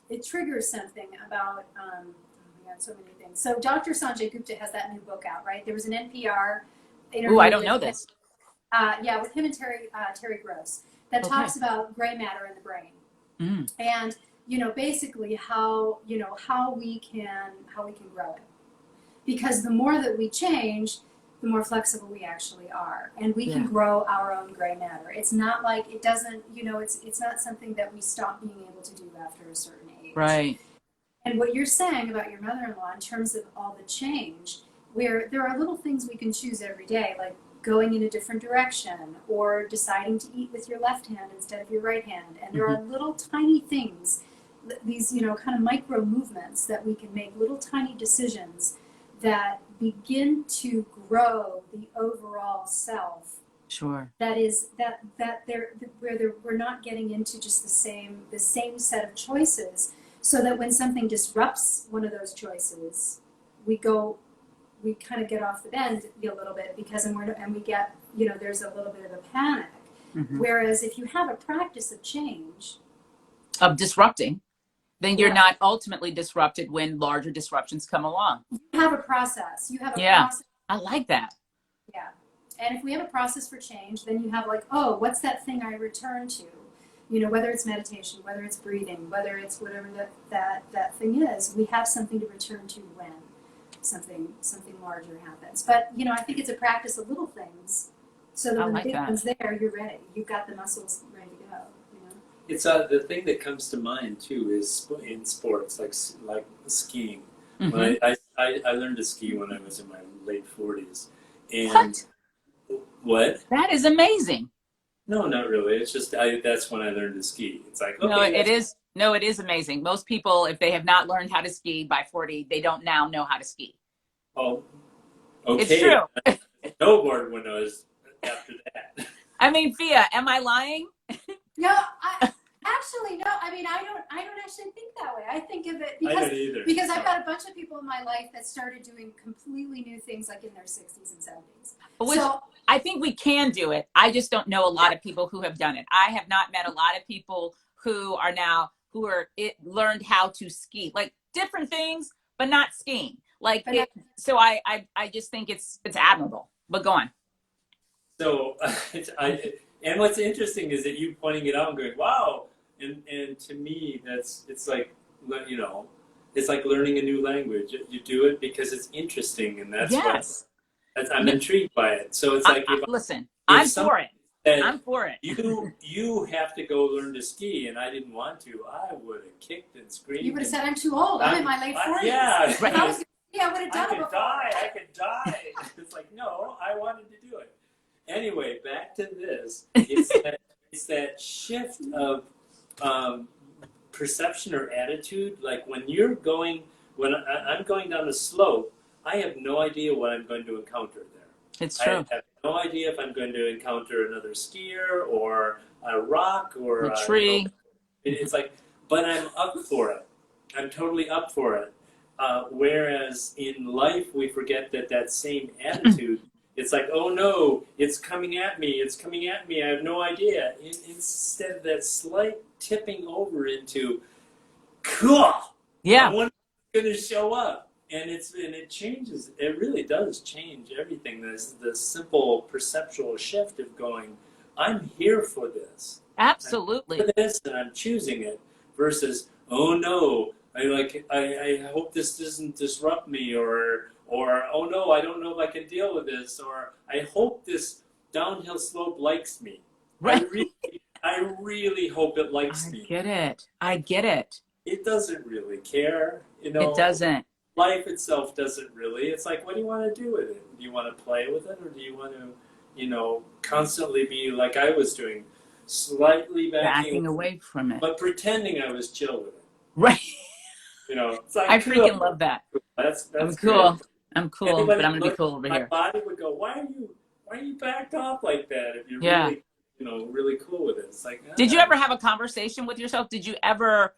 it triggers something about, so many things. So Dr. Sanjay Gupta has that new book out, right? There was an NPR interview. Ooh, I don't know this. With him and Terry Gross, that talks about gray matter in the brain. And, basically how we can grow it. Because the more that we change, the more flexible we actually are, and we can grow our own gray matter. It's not like it doesn't, it's not something that we stop being able to do after a certain age. Right. And what you're saying about your mother-in-law in terms of all the change, where there are little things we can choose every day, like going in a different direction, or deciding to eat with your left hand instead of your right hand. And there are little tiny things, these, you know, kind of micro movements that we can make, little tiny decisions that begin to grow the overall self. Sure. That is that we're not getting into just the same set of choices, so that when something disrupts one of those choices, we kind of get off the bend a little bit, because we get, you know, there's a little bit of a panic. Whereas if you have a practice of change, of disrupting, then you're Yeah. not ultimately disrupted when larger disruptions come along. you have a process. You have a Yeah. process. I like that. Yeah. And if we have a process for change, then you have like, oh, what's that thing I return to? You know, whether it's meditation, whether it's breathing, whether it's whatever that thing is, we have something to return to when something larger happens. But, you know, I think it's a practice of little things, so that I when like the big that. one's there, you're ready. You've got the muscles ready to go. You know? It's the thing that comes to mind too is in sports like skiing. When I learned to ski when I was in my late 40s. And what? That is amazing. No, not really. It's just that's when I learned to ski. It's like, okay, No, it is. No, it is amazing. Most people, if they have not learned how to ski by 40, they don't now know how to ski. Oh, okay. It's true. Snowboard when I was after that. I mean, Fia, am I lying? No, actually, no. I mean, I don't actually think that way. I think of it I don't either. because I've got a bunch of people in my life that started doing completely new things, like in their 60s and 70s. Which I think we can do it. I just don't know a lot of people who have done it. I have not met a lot of people who learned how to ski, like different things, but not skiing. Like so I just think it's admirable. But go on. So and what's interesting is that you pointing it out and going, wow, and to me it's like, you know, it's like learning a new language. You do it because it's interesting, and that's I'm intrigued by it. So it's like, listen, I'm for it. I'm for it. You have to go learn to ski, and I didn't want to. I would have kicked and screamed. You would have said, I'm too old. I'm in my late 40s. Yeah. Right. I would have done it before. I could die. It's like, no, I wanted to do it. Anyway, back to this. It's that shift of perception or attitude. Like when I'm going down a slope, I have no idea what I'm going to encounter there. It's true. I have no idea if I'm going to encounter another skier or a rock or a tree. It's like, but I'm up for it. I'm totally up for it. Whereas in life, we forget that same attitude. It's like, oh no, it's coming at me. It's coming at me. I have no idea. Instead of that slight tipping over into, cool. Yeah. I wonder what's going to show up. And it changes. It really does change everything. There's the simple perceptual shift of going, I'm here for this. Absolutely. I'm here for this, and I'm choosing it. Versus, oh no, I hope this doesn't disrupt me, or oh no, I don't know if I can deal with this, or I hope this downhill slope likes me. Right. I really hope it likes me. I get it. It doesn't really care, you know. It doesn't. Life itself doesn't really. It's like, what do you want to do with it? Do you want to play with it, or do you want to, you know, constantly be like I was doing, slightly backing away from it, but pretending I was chill with it. Right. You know, it's like, I freaking love that. That's I'm cool. Great. I'm cool, but I'm gonna be cool over here. My body would go, why are you backed off like that? If you're really, you know, really cool with it. It's like, Did you ever have a conversation with yourself? Did you ever?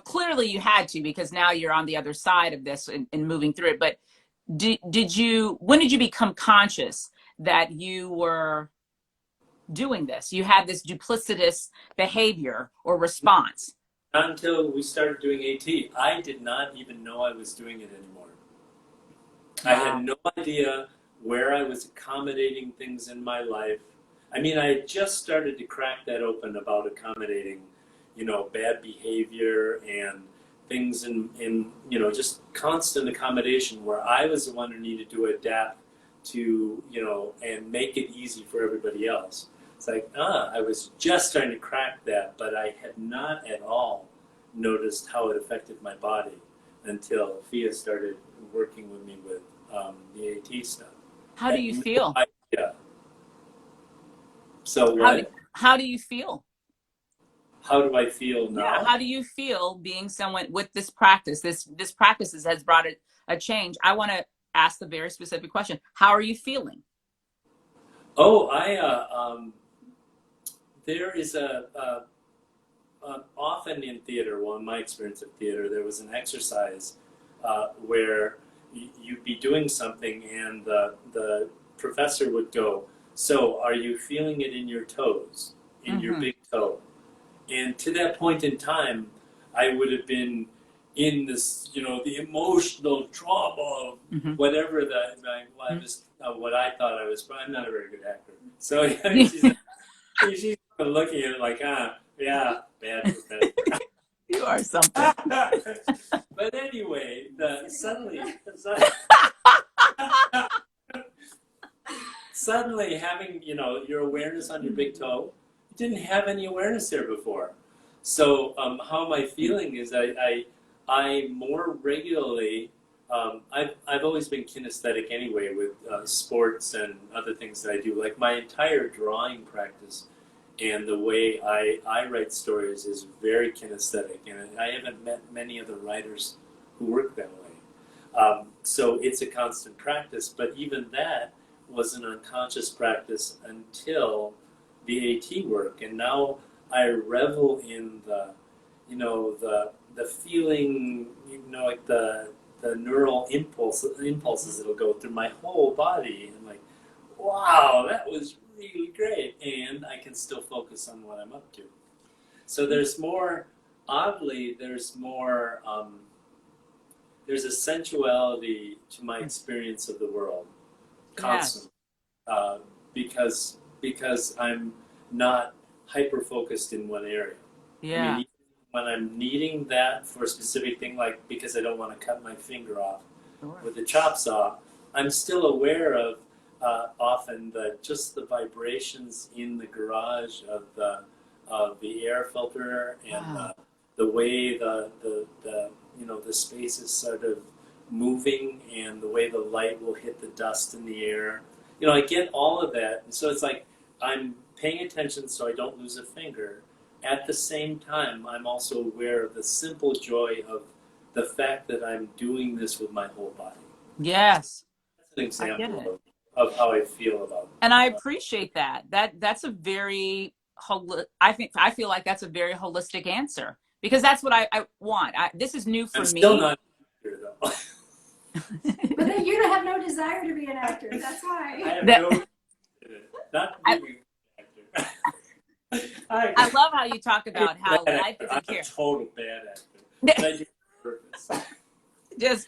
Clearly you had to, because now you're on the other side of this and moving through it. But when did you become conscious that you were doing this? You had this duplicitous behavior or response. Not until we started doing AT. I did not even know I was doing it anymore. Wow. I had no idea where I was accommodating things in my life. I mean, I had just started to crack that open about accommodating, you know, bad behavior and things in you know, just constant accommodation, where I was the one who needed to adapt to, you know, and make it easy for everybody else. It's like, I was just starting to crack that, but I had not at all noticed how it affected my body until Fia started working with me with the AT stuff. How do you feel? Yeah. So How do, what? how do you feel? How do I feel Yeah, now? how do you feel being someone with this practice? This practice has brought a change. I want to ask the very specific question. How are you feeling? Oh, there is often in theater, well, in my experience of theater, there was an exercise where you'd be doing something and the professor would go, so are you feeling it in your toes, in your Mm-hmm. big toe? And to that point in time, I would have been in this, the emotional trauma of Mm-hmm. whatever what I thought I was, but I'm not a very good actor. So she's looking at it like, yeah, bad professor. You are something. But anyway, suddenly having your awareness on your big toe, you didn't have any awareness there before. So how am I feeling is I more regularly. I've always been kinesthetic anyway with sports and other things that I do. Like my entire drawing practice and the way I write stories is very kinesthetic, and I haven't met many other writers who work that way. So it's a constant practice, but even that was an unconscious practice until the AT work, and now I revel in the feeling, like the neural impulses that'll go through my whole body, and like, wow, that was really great, and I can still focus on what I'm up to. So there's more, oddly, there's a sensuality to my experience of the world, Yes. constantly, uh, because I'm not hyper focused in one area. I mean, Yeah. even when I'm needing that for a specific thing, like because I don't want to cut my finger off Sure. with a chop saw, I'm still aware of often just the vibrations in the garage of the air filter, and Wow. the way the space is sort of moving, and the way the light will hit the dust in the air. I get all of that, and so it's like I'm paying attention so I don't lose a finger. At the same time, I'm also aware of the simple joy of the fact that I'm doing this with my whole body. Yes. That's an I get example it. of how I feel about And I uh, appreciate that. That's a very I feel like that's a very holistic answer because that's what I want. This is new I'm for still me. not here, though. But then you don't have no desire to be an actor. That's I why. have That- no not I, being an actor. I I'm love how you talk a about how bad life actor. I'm isn't a care. total bad actor. But I do it on purpose. Just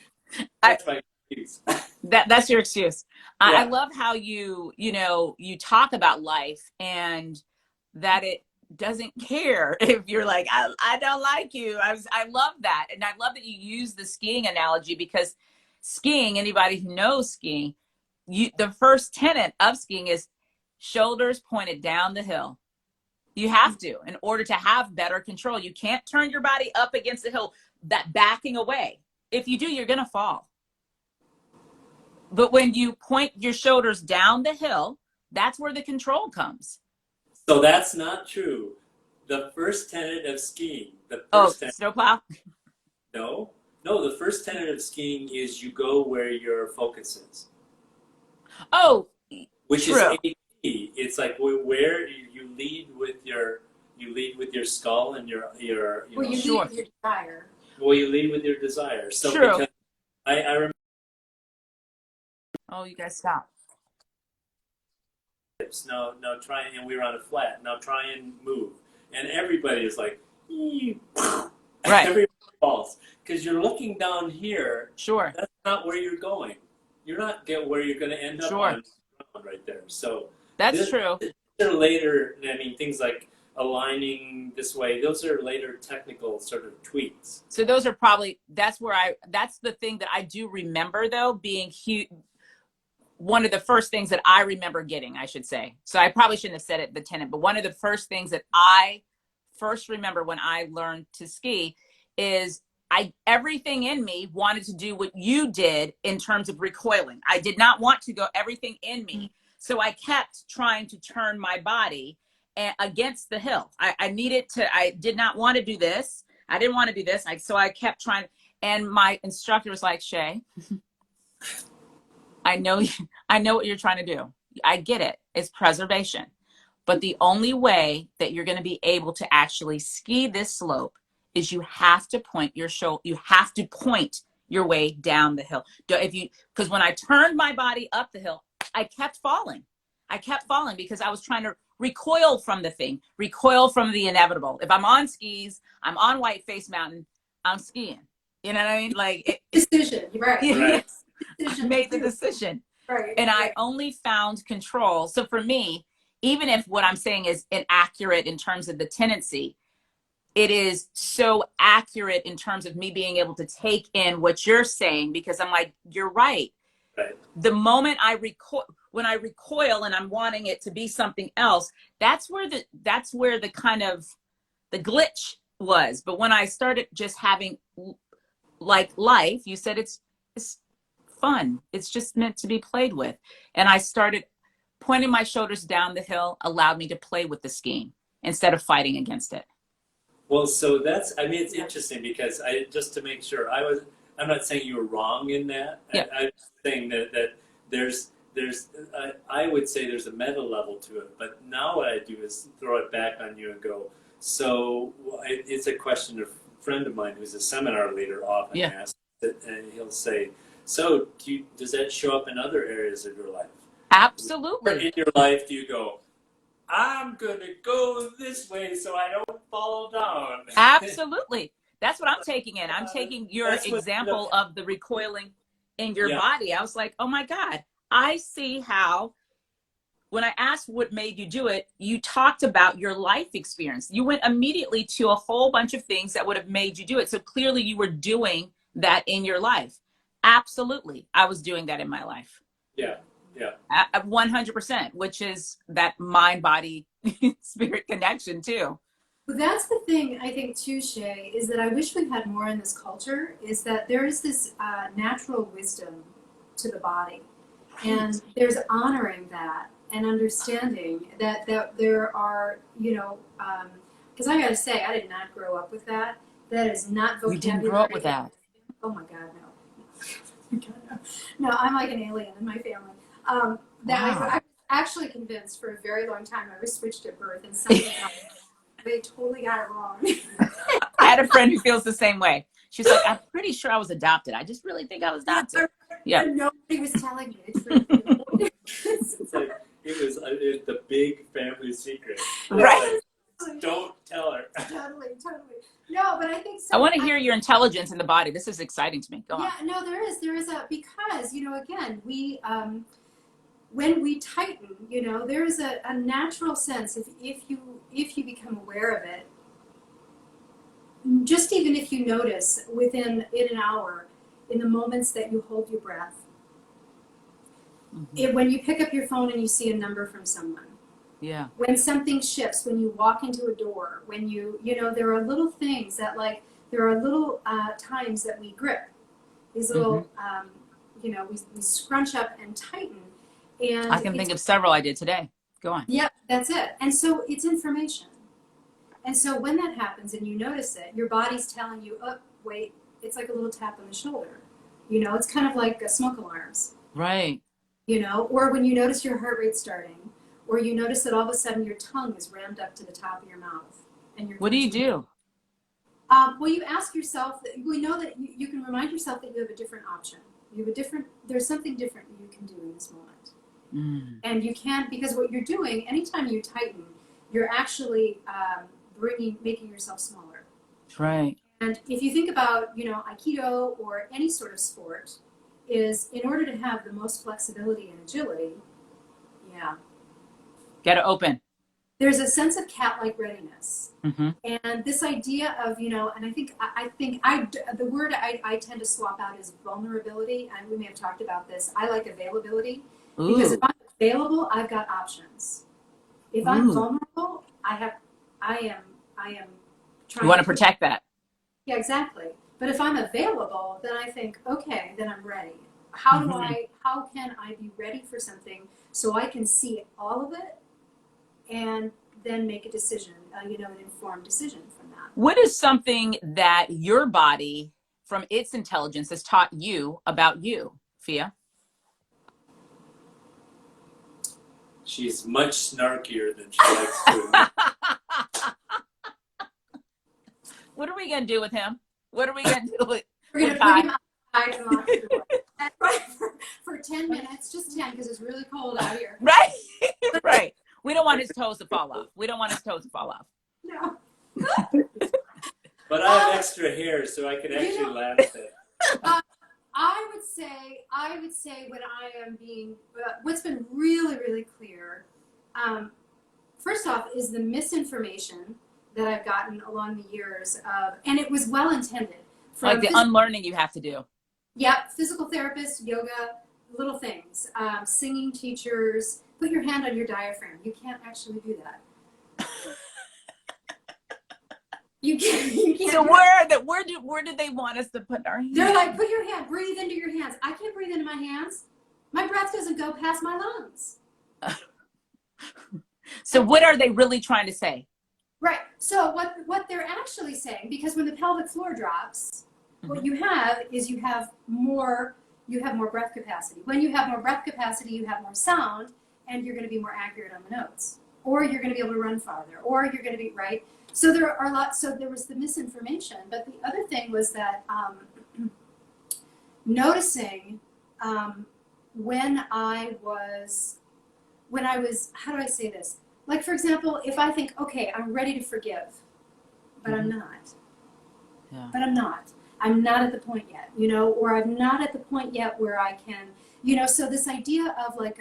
I, That's my excuse. that's your excuse. I Yeah. love how you talk about life and that it doesn't care if you're like I don't like you. I love that, and I love that you use the skiing analogy because skiing, anybody who knows skiing, the first tenet of skiing is shoulders pointed down the hill. You have to in order to have better control. You can't turn your body up against the hill, that backing away. If you do, you're gonna fall. But when you point your shoulders down the hill, that's where the control comes. So that's not true. The first tenet of skiing, the Oh, first tenet, snowplow? no, no, the first tenet of skiing is you go where your focus is, Oh, which is true. AT. It's like where you lead with your skull and Well, you Sure. lead with your desire. well, you lead with your desire. So True. because I remember Oh, you guys stop. now try, and we were on a flat. Now try and move, and everybody is like, Right. everybody falls because you're looking down here. Sure. That's not where you're going. You're not get where you're going to end up Sure. on the ground right there. So That's true. these are later. I mean, things like aligning this way. Those are later technical sort of tweaks. So those are probably that's the thing that I do remember though being huge. One of the first things that I remember getting, I should say. So I probably shouldn't have said it, the tenant, but one of the first things that I first remember when I learned to ski is everything in me wanted to do what you did in terms of recoiling. I did not want to go everything in me So I kept trying to turn my body against the hill. I needed to, I did not want to do this. I didn't want to do this. So I kept trying. And my instructor was like, Shay, I know, I know what you're trying to do. I get it. It's preservation. But the only way that you're going to be able to actually ski this slope is you have to point your shoulder. You have to point your way down the hill. Because when I turned my body up the hill, I kept falling. I kept falling because I was trying to recoil from the thing, recoil from the inevitable. If I'm on skis, I'm on Whiteface Mountain, I'm skiing. You know what I mean? Like decision, right? Yes, Decision. I made the decision, Right. and right. I only found control. So for me, even if what I'm saying is inaccurate in terms of the tendency, it is so accurate in terms of me being able to take in what you're saying, because I'm like, you're right. Right. The moment when I recoil and I'm wanting it to be something else, that's where the kind of the glitch was. But when I started just having like life, you said it's fun. It's just meant to be played with. And I started pointing my shoulders down the hill, allowed me to play with the skiing instead of fighting against it. Well, so that's, I mean, it's interesting because just to make sure, I'm not saying you were wrong in that. Yeah. I'm saying that there's, I would say there's a meta level to it, but now what I do is throw it back on you and go, so it's a question a friend of mine who's a seminar leader often asks, and he'll say, so does that show up in other areas of your life? Absolutely. Or in your life, do you go, I'm going to go this way so I don't fall down? Absolutely. That's what I'm taking in. I'm taking your example of the recoiling in your body. I was like, oh my God, I see how, when I asked what made you do it, you talked about your life experience. You went immediately to a whole bunch of things that would have made you do it. So clearly you were doing that in your life. Absolutely. I was doing that in my life. Yeah. Yeah. 100%, which is that mind, body, spirit connection too. Well, that's the thing I think too, Shay, is that I wish we had more in this culture, is that there is this natural wisdom to the body. And there's honoring that and understanding that there are, because I got to say, I did not grow up with that. That is not vocabulary. You didn't grow up with that. Oh my God, no. No, I'm like an alien in my family. I was actually convinced for a very long time I was switched at birth, and something they totally got it wrong. I had a friend who feels the same way. She's like, I'm pretty sure I was adopted. I just really think I was adopted. Yeah. Nobody was telling me the truth. It's like it was the big family secret. Right. Like, don't tell her. Totally. No, but I think so. I want to hear your intelligence in the body. This is exciting to me. Go on. Yeah, no, there is because, again, we, when we tighten, there is a natural sense if you become aware of it, just even if you notice in an hour, in the moments that you hold your breath, when you pick up your phone and you see a number from someone, when something shifts, when you walk into a door, when there are little things that, like, there are little times that we grip, these little, we scrunch up and tighten. And I can think of several I did today. Go on. Yep, that's it. And so it's information. And so when that happens and you notice it, your body's telling you, oh, wait, it's like a little tap on the shoulder. It's kind of like smoke alarms. Right. Or when you notice your heart rate starting, or you notice that all of a sudden your tongue is rammed up to the top of your mouth. And what do you do? Well, you ask yourself, we know that you can remind yourself that you have a different option. There's something different you can do in this moment. And you can't, because what you're doing, anytime you tighten, you're actually making yourself smaller. Right. And if you think about, Aikido or any sort of sport, is in order to have the most flexibility and agility, Get it open. There's a sense of cat-like readiness. And this idea of, and I think the word I tend to swap out is vulnerability, and we may have talked about this. I like availability. Ooh. Because if I'm available, I've got options. If I'm vulnerable, I am trying. You want to protect that. Yeah, exactly. But if I'm available, then I think, okay, then I'm ready. how how can I be ready for something so I can see all of it and then make a decision, an informed decision from that. What is something that your body, from its intelligence, has taught you about you, Fia? She's much snarkier than she likes to admit. What are we going to do with him? What are we going to do with We're going to Kai? put him outside for 10 minutes, just 10, because it's really cold out here. Right, right. We don't want his toes to fall off. We don't want his toes to fall off. No. But I have extra hair, so I can actually laugh at it. I would say when I am being, what's been really, really clear, first off, is the misinformation that I've gotten along the years of, and it was well intended. Like the unlearning you have to do. Yeah, physical therapists, yoga, little things, singing teachers. Put your hand on your diaphragm. You can't actually do that. You can't. So where did they want us to put our hands? They're like, put your hand, breathe into your hands. I can't breathe into my hands. My breath doesn't go past my lungs. So what are they really trying to say? Right. So what they're actually saying, because when the pelvic floor drops, what you have is you have more breath capacity. When you have more breath capacity, you have more sound, and you're going to be more accurate on the notes, or you're going to be able to run farther, or you're going to be right. So there are lots. So there was the misinformation, but the other thing was that noticing when I was, how do I say this? Like, for example, if I think, okay, I'm ready to forgive, but I'm not. Yeah. But I'm not. I'm not at the point yet, or I'm not at the point yet where I can, so this idea of like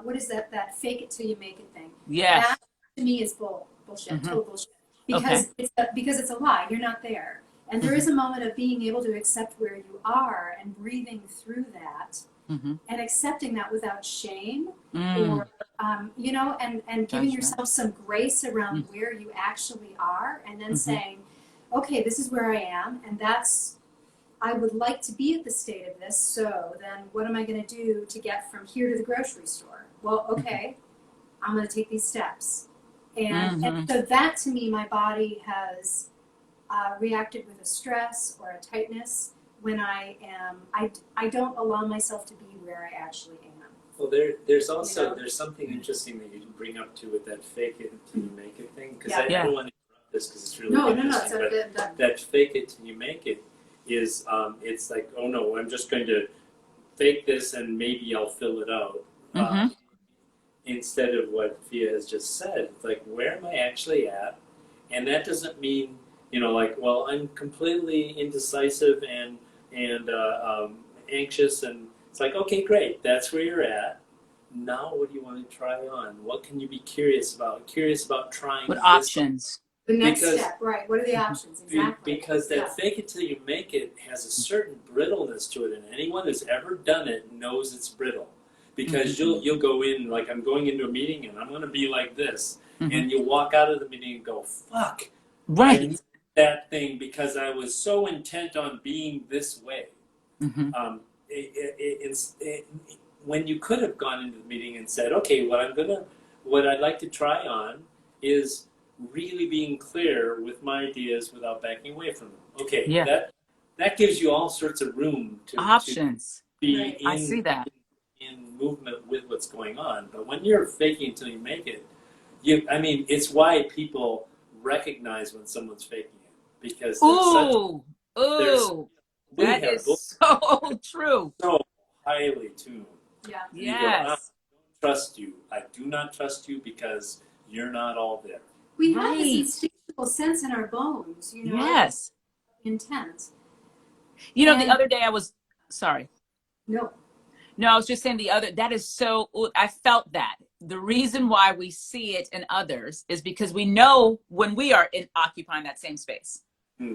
what is that fake it till you make it thing? Yes. That to me is bullshit, total bullshit. Because it's a lie. You're not there. And there is a moment of being able to accept where you are and breathing through that and accepting that without shame or, and giving yourself some grace around where you actually are, and then saying, okay, this is where I am, and I would like to be at the state of this, so then what am I going to do to get from here to the grocery store? Well, okay, I'm going to take these steps. And so that, to me, my body has reacted with a stress or a tightness when I don't allow myself to be where I actually am. Well, there's also there's something interesting that you bring up too with that fake it until you make it thing, because I don't want to interrupt this because it's really interesting. But that fake it till you make it is it's like, oh no, I'm just going to fake this and maybe I'll fill it out. Instead of what Fia has just said, it's like, where am I actually at? And that doesn't mean, well, I'm completely indecisive and anxious, and it's like, okay, great, that's where you're at. Now what do you want to try on? What can you be curious about? Curious about trying. What options? The next step, right. What are the options? Exactly. Because that fake it till you make it has a certain brittleness to it, and anyone who's ever done it knows it's brittle. Because you'll go in, like, I'm going into a meeting and I'm going to be like this. And you'll walk out of the meeting and go, fuck. Right. I missed that thing because I was so intent on being this way. When you could have gone into the meeting and said, okay, what I'd like to try on is really being clear with my ideas without backing away from them. Okay, that gives you all sorts of room to options. To be I see that. In movement with what's going on. But when you're faking until you make it, it's why people recognize when someone's faking it, because that is so true. So highly tuned. Yeah. Yes. I don't trust you. I do not trust you because you're not all there. We have this instinctual sense in our bones, Yes. Intent. The other day sorry. No, I was just saying that is so, I felt that. The reason why we see it in others is because we know when we are occupying that same space,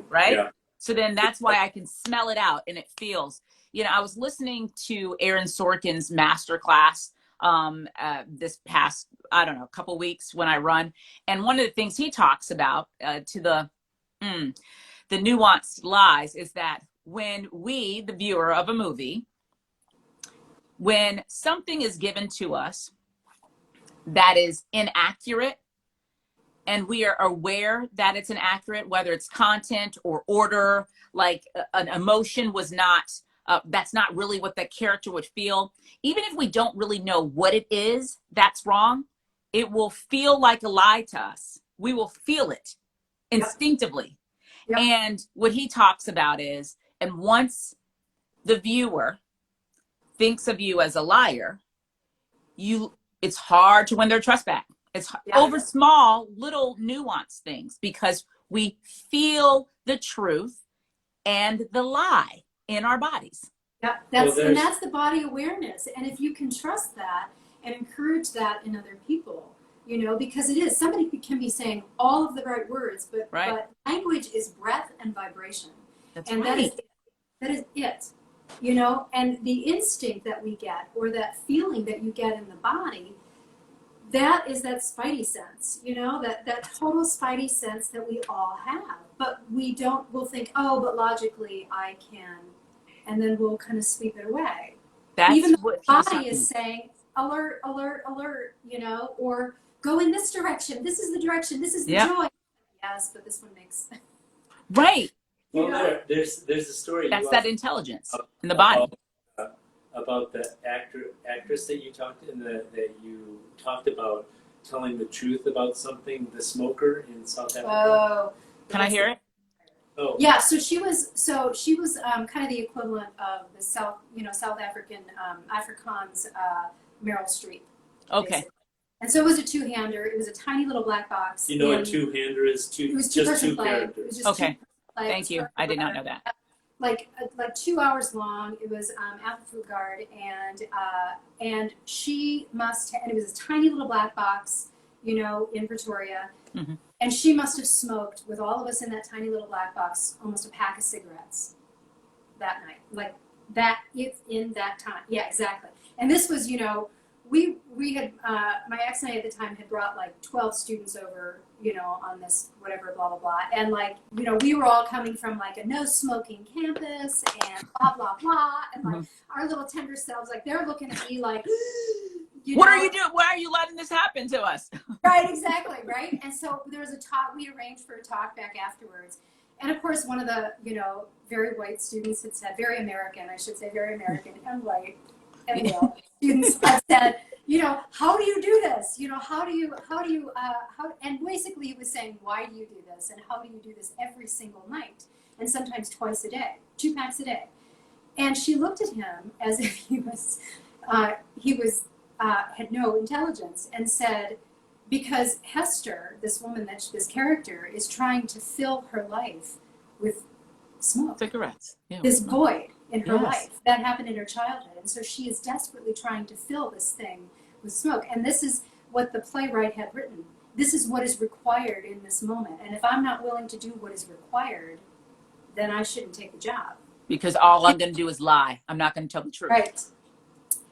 right? Yeah. So then that's why I can smell it out and it feels, I was listening to Aaron Sorkin's masterclass this past, couple weeks when I run. And one of the things he talks about to the nuanced lies is that when we, the viewer of a movie, When something is given to us that is inaccurate, and we are aware that it's inaccurate, whether it's content or order, like an emotion was not, that's not really what that character would feel. Even if we don't really know what it is that's wrong, it will feel like a lie to us. We will feel it instinctively. Yep. And what he talks about is, and once the viewer thinks of you as a liar, it's hard to win their trust back. It's over small, little nuanced things, because we feel the truth and the lie in our bodies. Yeah, and that's the body awareness. And if you can trust that and encourage that in other people, you know, because it is, somebody can be saying all of the right words, but language is breath and vibration. That's and right. that is it, you know, and the instinct that we get, or that feeling that you get in the body, that is that spidey sense, you know, that total spidey sense that we all have. But we'll think, oh, but logically I can, and then we'll kind of sweep it away. That's even what the body is saying, alert, alert, alert, you know, or go in this direction. This is the direction. This is the joy. Yes, but this one makes right. Well, there's a story. That's that intelligence in the body. About the actress that you talked about telling the truth about something, the smoker in South Africa. Oh, can I hear it? Oh, Yeah, so she was kind of the equivalent of the South African Afrikaans Meryl Streep. Okay. Basically. And so it was a two-hander. It was a tiny little black box. You know what a two-hander is? It was just two characters. characters. Okay. Thank you. I did not know that. Like 2 hours long. It was After Food Guard, and she must. And it was a tiny little black box, you know, in Pretoria. Mm-hmm. And she must have smoked, with all of us in that tiny little black box, almost a pack of cigarettes that night. Like that, in that time. Yeah, exactly. And this was, you know, we had, my ex and I at the time had brought like 12 students over, you know, on this whatever, blah, blah, blah. And like, you know, we were all coming from like a no smoking campus and blah, blah, blah. And like our little tender selves, like they're looking at me like, what are you doing? Why are you letting this happen to us? Right, exactly, right? And so there was a talk, we arranged for a talk back afterwards. And of course, one of the, you know, very white students had said, very American and white and male students had said, you know, how do you do this? You know, how and basically he was saying, why do you do this? And how do you do this every single night? And sometimes twice a day, 2 packs a day. And she looked at him as if he had no intelligence, and said, because Hester, this woman, this character, is trying to fill her life with smoke. Cigarettes. Yeah, this void in her Yes. life that happened in her childhood. And so she is desperately trying to fill this thing with smoke. And this is what the playwright had written. This is what is required in this moment. And if I'm not willing to do what is required, then I shouldn't take the job. Because all I'm going to do is lie. I'm not going to tell the truth. Right.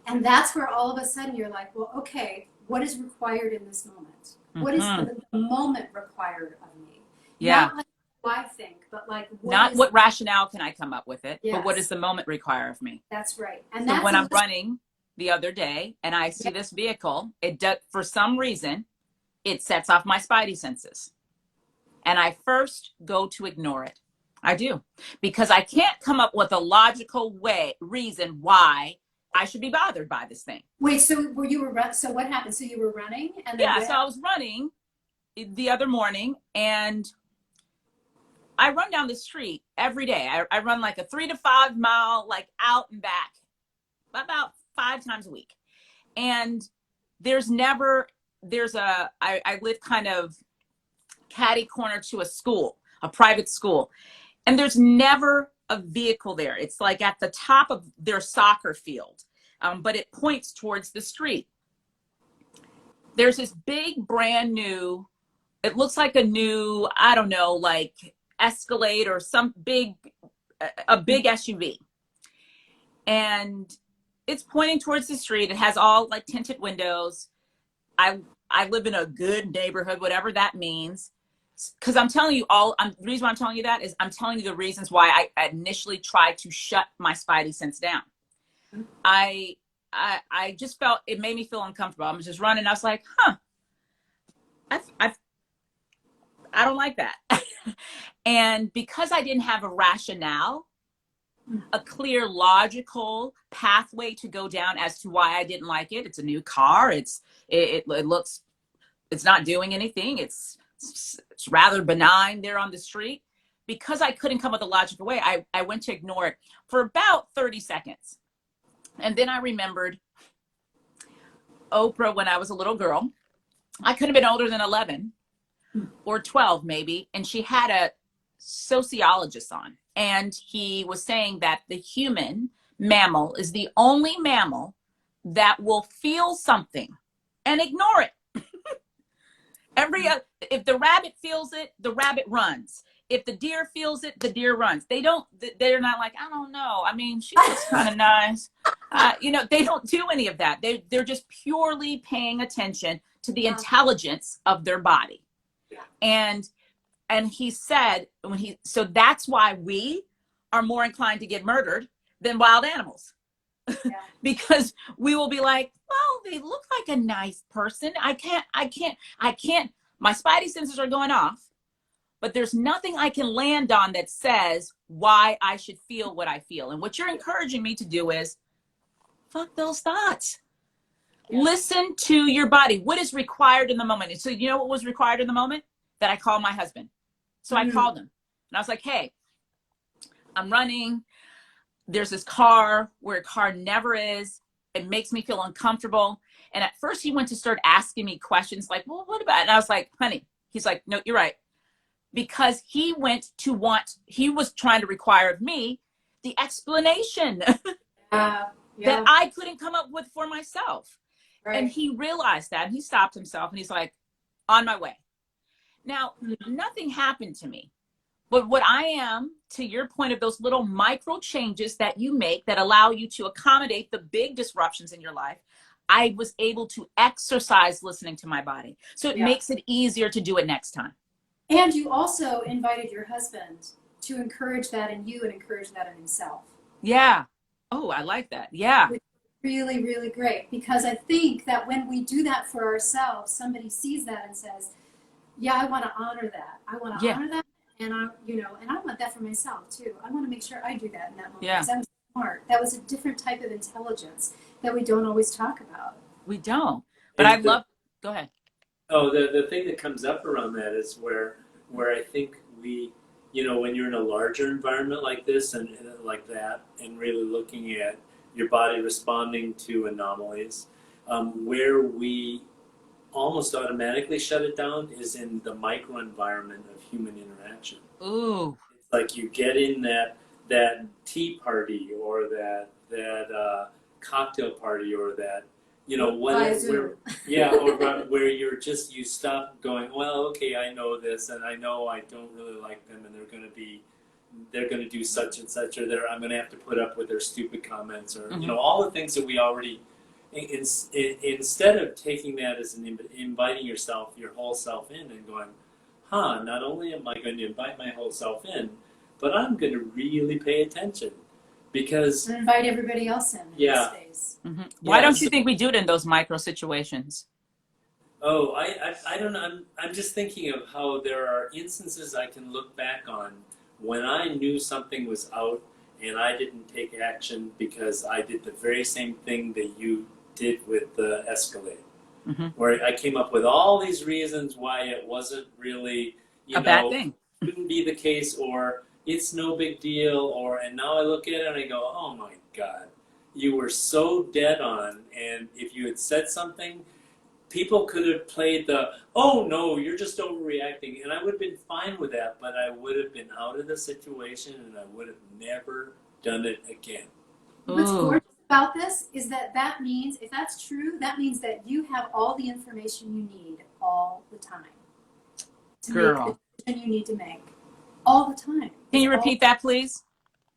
And that's where all of a sudden you're like, well, okay, what is required in this moment? What is the moment required of me? Yeah. Not like what I think, but like what rationale can I come up with it, Yes. but what does the moment require of me? That's right. And So that's when I'm running the other day and I see this vehicle, it does, for some reason, it sets off my spidey senses. And I first go to ignore it. I do. Because I can't come up with a logical reason why I should be bothered by this thing. Wait, so so what happened? So you were running? And then So I was running the other morning, and I run down the street every day. I run like a 3 to 5 mile, like out and back, about 5 times a week. And I live kind of catty corner to a school, a private school. And there's never a vehicle there. It's like at the top of their soccer field, but it points towards the street. There's this big brand new, it looks like a new, I don't know, like Escalade or a big SUV. And it's pointing towards the street. It has all like tinted windows. I live in a good neighborhood, whatever that means. Because I'm telling you the reason why I'm telling you that is I'm telling you the reasons why I initially tried to shut my spidey sense down. I I just felt, it made me feel uncomfortable. I was just running. I was like, huh, I I don't like that. And because I didn't have a rationale, a clear logical pathway to go down as to why I didn't like it. It's a new car. It looks, it's not doing anything. It's rather benign there on the street. Because I couldn't come up with a logical way, I went to ignore it for about 30 seconds. And then I remembered Oprah when I was a little girl. I could have been older than 11 or 12 maybe. And she had a sociologist on. And he was saying that the human mammal is the only mammal that will feel something and ignore it. If the rabbit feels it, the rabbit runs. If the deer feels it, the deer runs. They're not like, I don't know. I mean, she looks kind of nice. They don't do any of that. They're just purely paying attention to the intelligence of their body. Yeah. And he said, so that's why we are more inclined to get murdered than wild animals. Yeah. Because we will be like, well, they look like a nice person. I can't, my spidey senses are going off, but there's nothing I can land on that says why I should feel what I feel. And what you're encouraging me to do is fuck those thoughts. Yeah. Listen to your body. What is required in the moment? So you know what was required in the moment? That I called my husband. So I called him and I was like, hey, I'm running. There's this car where a car never is. It makes me feel uncomfortable. And at first he went to start asking me questions like, well, what about it? And I was like, honey, he's like, no, you're right. Because he was trying to require of me the explanation that I couldn't come up with for myself. Right. And he realized that and he stopped himself and he's like, on my way. Now, nothing happened to me. But what I am, to your point of those little micro changes that you make that allow you to accommodate the big disruptions in your life, I was able to exercise listening to my body. So it makes it easier to do it next time. And you also invited your husband to encourage that in you and encourage that in himself. Yeah. Oh, I like that. Yeah. Which is really, really great. Because I think that when we do that for ourselves, somebody sees that and says, yeah, I want to honor that. I want to honor that. And I want that for myself too. I want to make sure I do that in that moment. Yeah. Because I'm smart. That was a different type of intelligence that we don't always talk about. We don't. But go ahead. Oh, the thing that comes up around that is where I think we, when you're in a larger environment like this and like that, and really looking at your body responding to anomalies, where we almost automatically shut it down is in the microenvironment of human interaction. Ooh. It's like you get in that tea party or that cocktail party or that, whatever, where you stop going, well, okay, I know this and I know I don't really like them and they're going to do such and such, or I'm going to have to put up with their stupid comments or, all the things that we already, instead of taking that as inviting your whole self in and going, not only am I going to invite my whole self in, but I'm going to really pay attention because... And invite everybody else in this space. Mm-hmm. Why don't you think we do it in those micro situations? Oh, I don't know. I'm just thinking of how there are instances I can look back on when I knew something was out and I didn't take action because I did the very same thing that you did with the Escalade, where I came up with all these reasons why it wasn't really, bad thing. Couldn't be the case, or it's no big deal, and now I look at it and I go, oh my God, you were so dead on, and if you had said something, people could have played oh no, you're just overreacting, and I would have been fine with that, but I would have been out of the situation and I would have never done it again. What's gorgeous about this is that means, if that's true, that means that you have all the information you need all the time to make the decision you need to make all the time. Can you repeat that, please?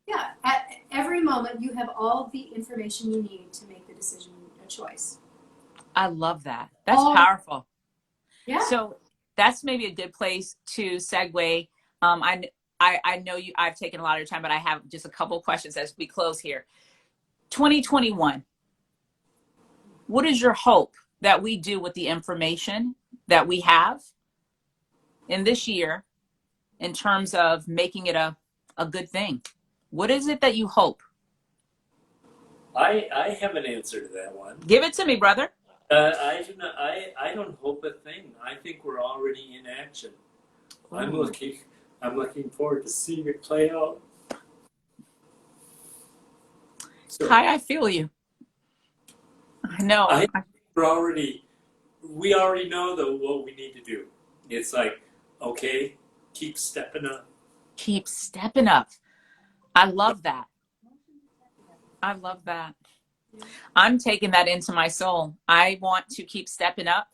Yeah, at every moment you have all the information you need to make the decision, a choice. I love that. That's powerful. Yeah. So that's maybe a good place to segue. I know I've taken a lot of your time, but I have just a couple of questions as we close here. 2021, What is your hope that we do with the information that we have in this year in terms of making it a good thing? What is it that you hope? I have an answer to that one. Give it to me, brother. I don't hope a thing. I think we're already in action. I'm Ooh. looking forward to seeing it play out. So Kai, I feel you. I know. I we already know what we need to do. It's like, okay, keep stepping up. Keep stepping up. I love that. I love that. I'm taking that into my soul. I want to keep stepping up,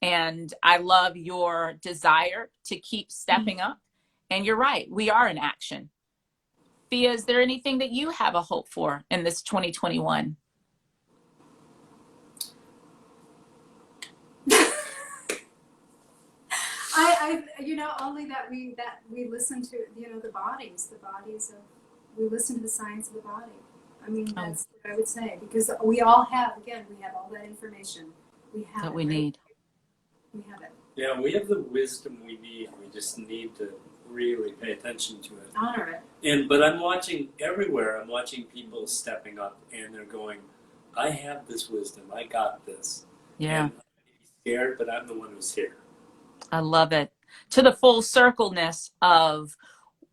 and I love your desire to keep stepping up. And you're right, we are in action. Thea, is there anything that you have a hope for in this 2021? Only that we listen to, the bodies of, we listen to the science of the body. I mean, that's what I would say, because we all have, again, we have all that information. We have That it, we right? need. We have it. Yeah, we have the wisdom we need. We just need to really pay attention to it. Honor it. But I'm watching everywhere. I'm watching people stepping up, and they're going, "I have this wisdom. I got this." Yeah. And I may be scared, but I'm the one who's here. I love it. To the full circleness of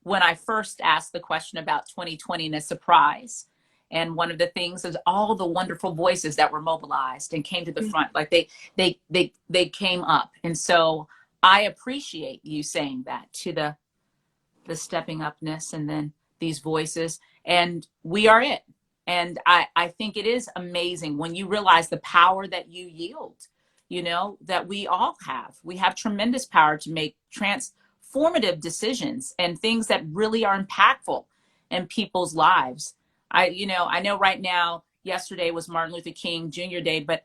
when I first asked the question about 2020 and a surprise. And one of the things is all the wonderful voices that were mobilized and came to the front, like they came up. And so I appreciate you saying that, to the stepping upness and then these voices. And we are it. And I think it is amazing when you realize the power that you yield, that we all have. We have tremendous power to make transformative decisions and things that really are impactful in people's lives. I know right now, yesterday was Martin Luther King Jr. Day, but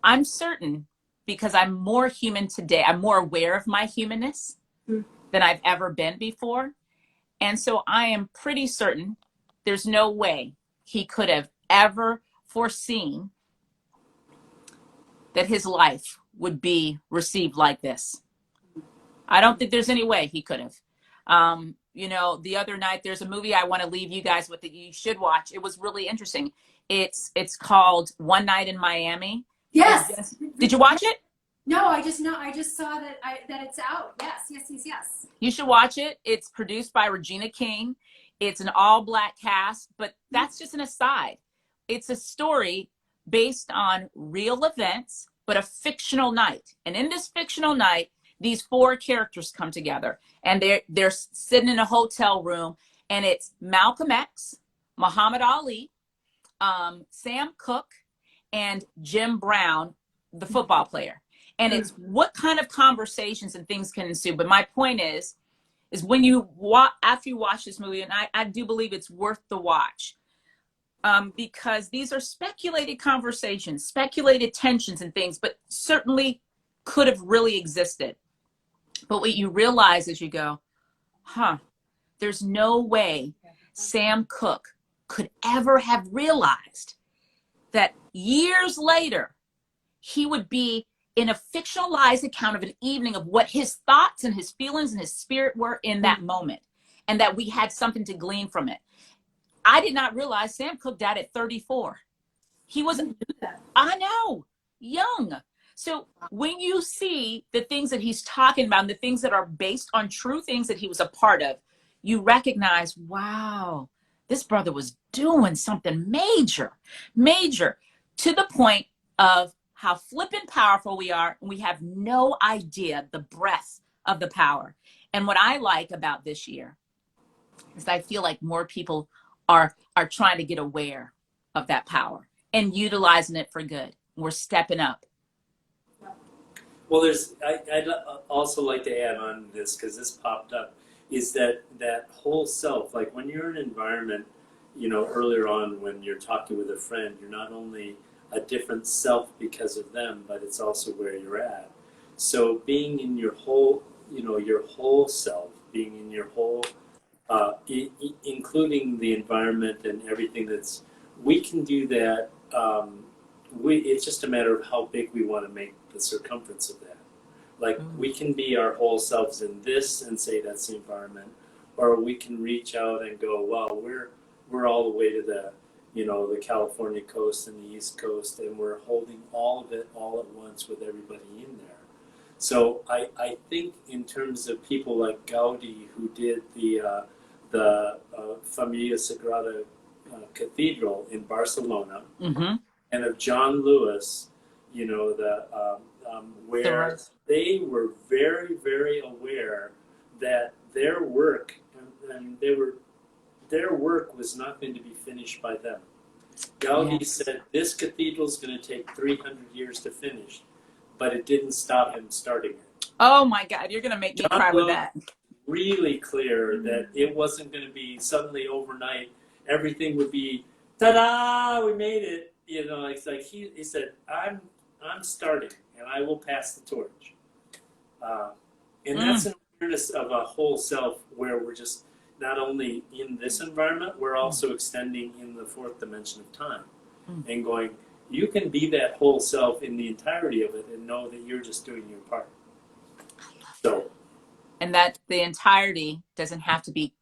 I'm certain, because I'm more human today, I'm more aware of my humanness than I've ever been before. And so I am pretty certain there's no way he could have ever foreseen that his life would be received like this. I don't think there's any way he could have. The other night, there's a movie I want to leave you guys with that you should watch. It was really interesting. It's called One Night in Miami. Yes. Did you watch it? No, I just saw that it's out. Yes. You should watch it. It's produced by Regina King. It's an all-black cast, but that's just an aside. It's a story based on real events, but a fictional night. And in this fictional night, these four characters come together, and they're sitting in a hotel room, and it's Malcolm X, Muhammad Ali, Sam Cooke, and Jim Brown, the football player. And it's what kind of conversations and things can ensue. But my point is when after you watch this movie, and I do believe it's worth the watch, because these are speculated conversations, speculated tensions and things, but certainly could have really existed. But what you realize as you go, there's no way Sam Cooke could ever have realized that years later he would be in a fictionalized account of an evening of what his thoughts and his feelings and his spirit were in that moment, and that we had something to glean from it. I did not realize Sam Cooke died at 34. He was, I know, young. So when you see the things that he's talking about and the things that are based on true things that he was a part of, you recognize, wow, this brother was doing something major, to the point of how flippin' powerful we are. And we have no idea the breadth of the power. And what I like about this year is I feel like more people are trying to get aware of that power and utilizing it for good. We're stepping up. Well, I'd also like to add on to this, because this popped up, is that whole self. Like when you're in an environment, earlier on when you're talking with a friend, you're not only a different self because of them, but it's also where you're at. So being in your whole, your whole self, being in your whole, including the environment and everything we can do that it's just a matter of how big we want to make the circumference of that. Like we can be our whole selves in this and say that's the environment, or we can reach out and go, well, we're all the way to the the California coast and the East Coast, and we're holding all of it all at once with everybody in there. So I think in terms of people like Gaudi, who did the Familia Sagrada Cathedral in Barcelona, Mm-hmm. and of John Lewis, where they were very, very aware that their work and their work was not going to be finished by them. Gaudi said this cathedral is going to take 300 years to finish, but it didn't stop him starting it. Oh my God, you're gonna make me cry with that. Really clear that it wasn't going to be suddenly overnight. Everything would be ta-da! We made it. It's like he said, I'm starting, and I will pass the torch. And that's an awareness of a whole self where we're just not only in this environment, we're also extending in the fourth dimension of time and going, you can be that whole self in the entirety of it and know that you're just doing your part. So, And that the entirety doesn't have to be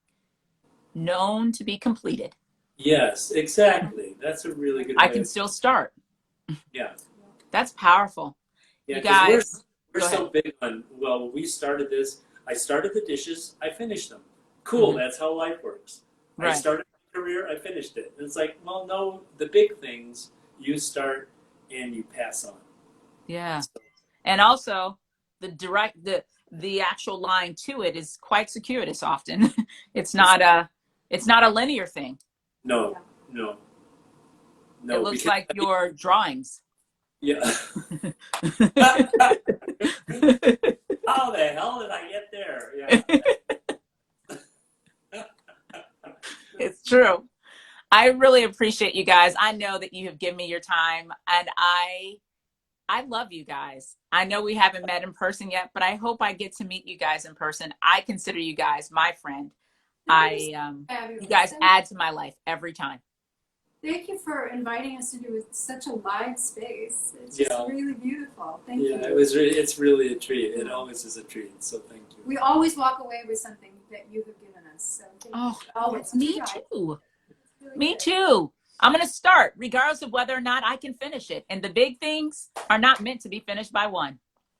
known to be completed. yes, exactly. That's a really good way. I can still start. Yeah. That's powerful. Yeah, You 'cause guys, we're go so big on, well, we started this. I started the dishes, I finished them. Cool, that's how life works. I Right. started my career, I finished it. And it's like, well, no, the big things you start and you pass on. Yeah. So, And also the actual line to it is quite circuitous often. It's not a linear thing. no. It looks because- like your drawings. Yeah. How the hell did I get there? Yeah. It's true. I really appreciate you guys. I know that you have given me your time, and I love you guys. I know we haven't met in person yet, but I hope I get to meet you guys in person. I consider you guys my friend. You guys add to my life every time. Thank you for inviting us into such a live space. It's just really beautiful. Thank you. Yeah, it's really a treat. It always is a treat. So thank you. We always walk away with something that you have given us. So thank you. Always. Me Guys. too. Really Me good. too. I'm going to start regardless of whether or not I can finish it. And the big things are not meant to be finished by one.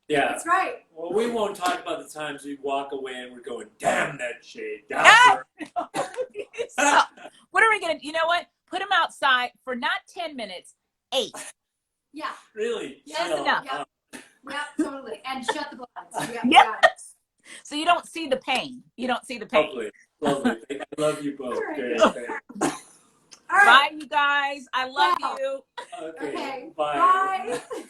Yeah. That's right. Well, we won't talk about the times we walk away and we're going, damn that shade. So, what are we going to, you know what? Put them outside for not 10 minutes, 8. Yeah. Really? That's No. enough. Yeah, totally. And shut the blinds. Yeah. Yep. got it. So you don't see the pain. You don't see the pain. Lovely. I love you both. All right. Great. All right. Bye, you guys. I love Wow. you. Okay. Okay. Bye. Bye.